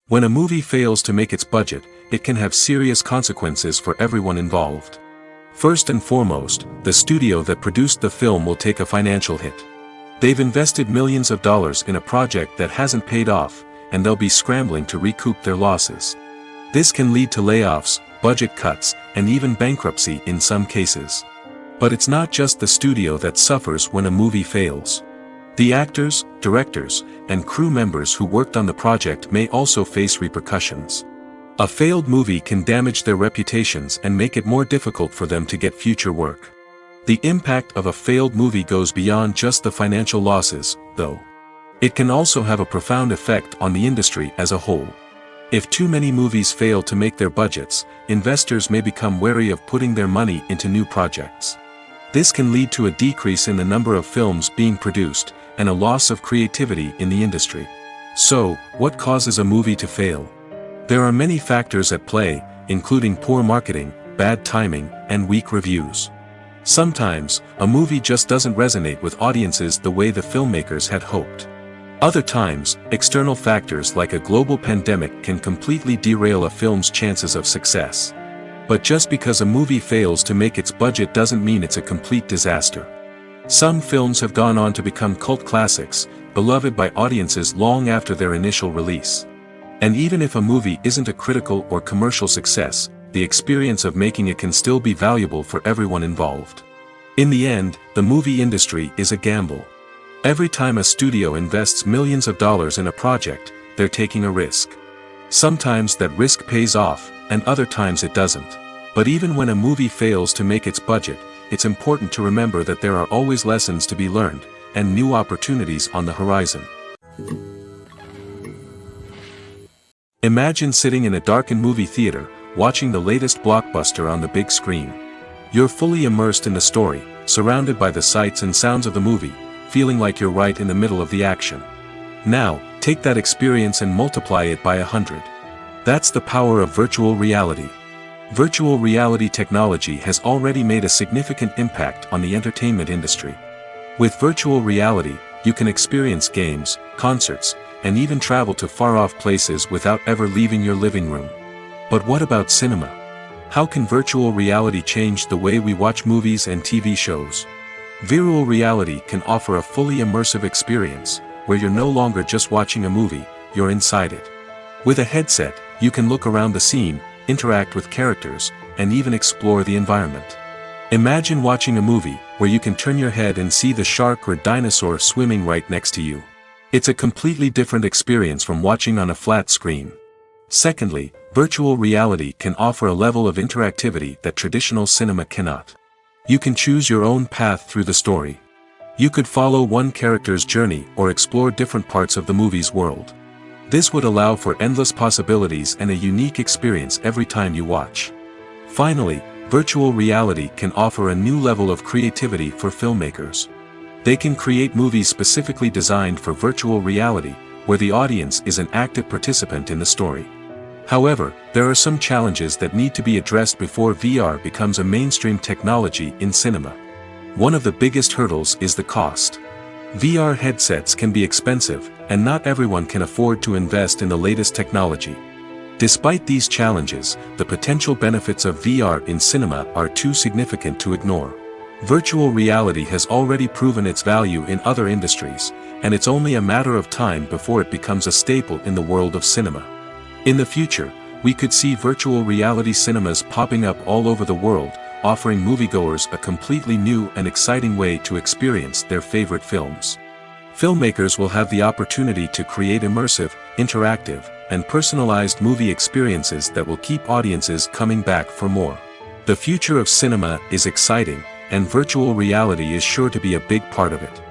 When a movie fails to make its budget, it can have serious consequences for everyone involved. First and foremost, the studio that produced the film will take a financial hit. They've invested millions of dollars in a project that hasn't paid off, and they'll be scrambling to recoup their losses. This can lead to layoffs, budget cuts, and even bankruptcy in some cases. But it's not just the studio that suffers when a movie fails. The actors, directors, and crew members who worked on the project may also face repercussions. A failed movie can damage their reputations and make it more difficult for them to get future work. The impact of a failed movie goes beyond just the financial losses, though. It can also have a profound effect on the industry as a whole. If too many movies fail to make their budgets, investors may become wary of putting their money into new projects. This can lead to a decrease in the number of films being produced, and a loss of creativity in the industry. So, what causes a movie to fail? There are many factors at play, including poor marketing, bad timing, and weak reviews. Sometimes, a movie just doesn't resonate with audiences the way the filmmakers had hoped. Other times, external factors like a global pandemic can completely derail a film's chances of success. But just because a movie fails to make its budget doesn't mean it's a complete disaster. Some films have gone on to become cult classics, beloved by audiences long after their initial release. And even if a movie isn't a critical or commercial success, the experience of making it can still be valuable for everyone involved. In the end, the movie industry is a gamble. Every time a studio invests millions of dollars in a project, they're taking a risk. Sometimes that risk pays off, and other times it doesn't. But even when a movie fails to make its budget, it's important to remember that there are always lessons to be learned, and new opportunities on the horizon. Imagine sitting in a darkened movie theater, watching the latest blockbuster on the big screen. You're fully immersed in the story, surrounded by the sights and sounds of the movie, feeling like you're right in the middle of the action. Now, take that experience and multiply it by 100. That's the power of virtual reality. Virtual reality technology has already made a significant impact on the entertainment industry. With virtual reality, you can experience games, concerts, and even travel to far-off places without ever leaving your living room. But what about cinema? How can virtual reality change the way we watch movies and TV shows? Virtual reality can offer a fully immersive experience, where you're no longer just watching a movie, you're inside it. With a headset, you can look around the scene, interact with characters, and even explore the environment. Imagine watching a movie, where you can turn your head and see the shark or dinosaur swimming right next to you. It's a completely different experience from watching on a flat screen. Secondly, virtual reality can offer a level of interactivity that traditional cinema cannot. You can choose your own path through the story. You could follow one character's journey or explore different parts of the movie's world. This would allow for endless possibilities and a unique experience every time you watch. Finally, virtual reality can offer a new level of creativity for filmmakers. They can create movies specifically designed for virtual reality, where the audience is an active participant in the story. However, there are some challenges that need to be addressed before VR becomes a mainstream technology in cinema. One of the biggest hurdles is the cost. VR headsets can be expensive, and not everyone can afford to invest in the latest technology. Despite these challenges, the potential benefits of VR in cinema are too significant to ignore. Virtual reality has already proven its value in other industries, and it's only a matter of time before it becomes a staple in the world of cinema. In the future, we could see virtual reality cinemas popping up all over the world, offering moviegoers a completely new and exciting way to experience their favorite films. Filmmakers will have the opportunity to create immersive, interactive, and personalized movie experiences that will keep audiences coming back for more. The future of cinema is exciting, and virtual reality is sure to be a big part of it.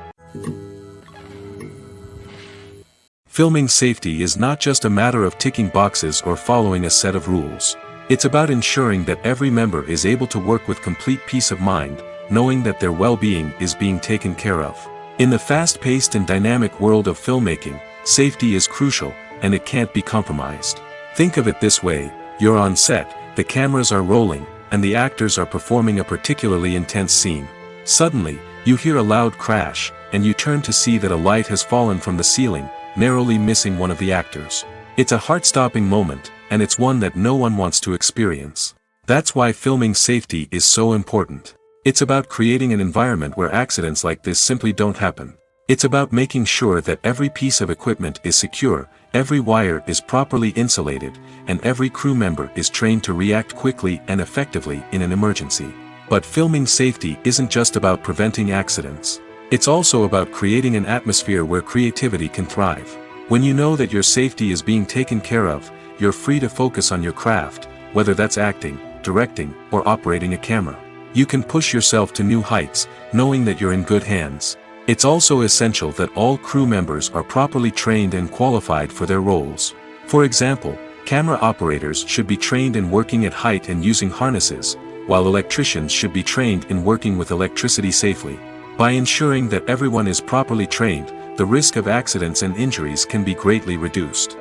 Filming safety is not just a matter of ticking boxes or following a set of rules. It's about ensuring that every member is able to work with complete peace of mind, knowing that their well-being is being taken care of. In the fast-paced and dynamic world of filmmaking, safety is crucial, and it can't be compromised. Think of it this way: you're on set, the cameras are rolling, and the actors are performing a particularly intense scene. Suddenly, you hear a loud crash, and you turn to see that a light has fallen from the ceiling, narrowly missing one of the actors. It's a heart-stopping moment, and it's one that no one wants to experience. That's why filming safety is so important. It's about creating an environment where accidents like this simply don't happen. It's about making sure that every piece of equipment is secure, every wire is properly insulated, and every crew member is trained to react quickly and effectively in an emergency. But filming safety isn't just about preventing accidents. It's also about creating an atmosphere where creativity can thrive. When you know that your safety is being taken care of, you're free to focus on your craft, whether that's acting, directing, or operating a camera. You can push yourself to new heights, knowing that you're in good hands. It's also essential that all crew members are properly trained and qualified for their roles. For example, camera operators should be trained in working at height and using harnesses, while electricians should be trained in working with electricity safely. By ensuring that everyone is properly trained, the risk of accidents and injuries can be greatly reduced.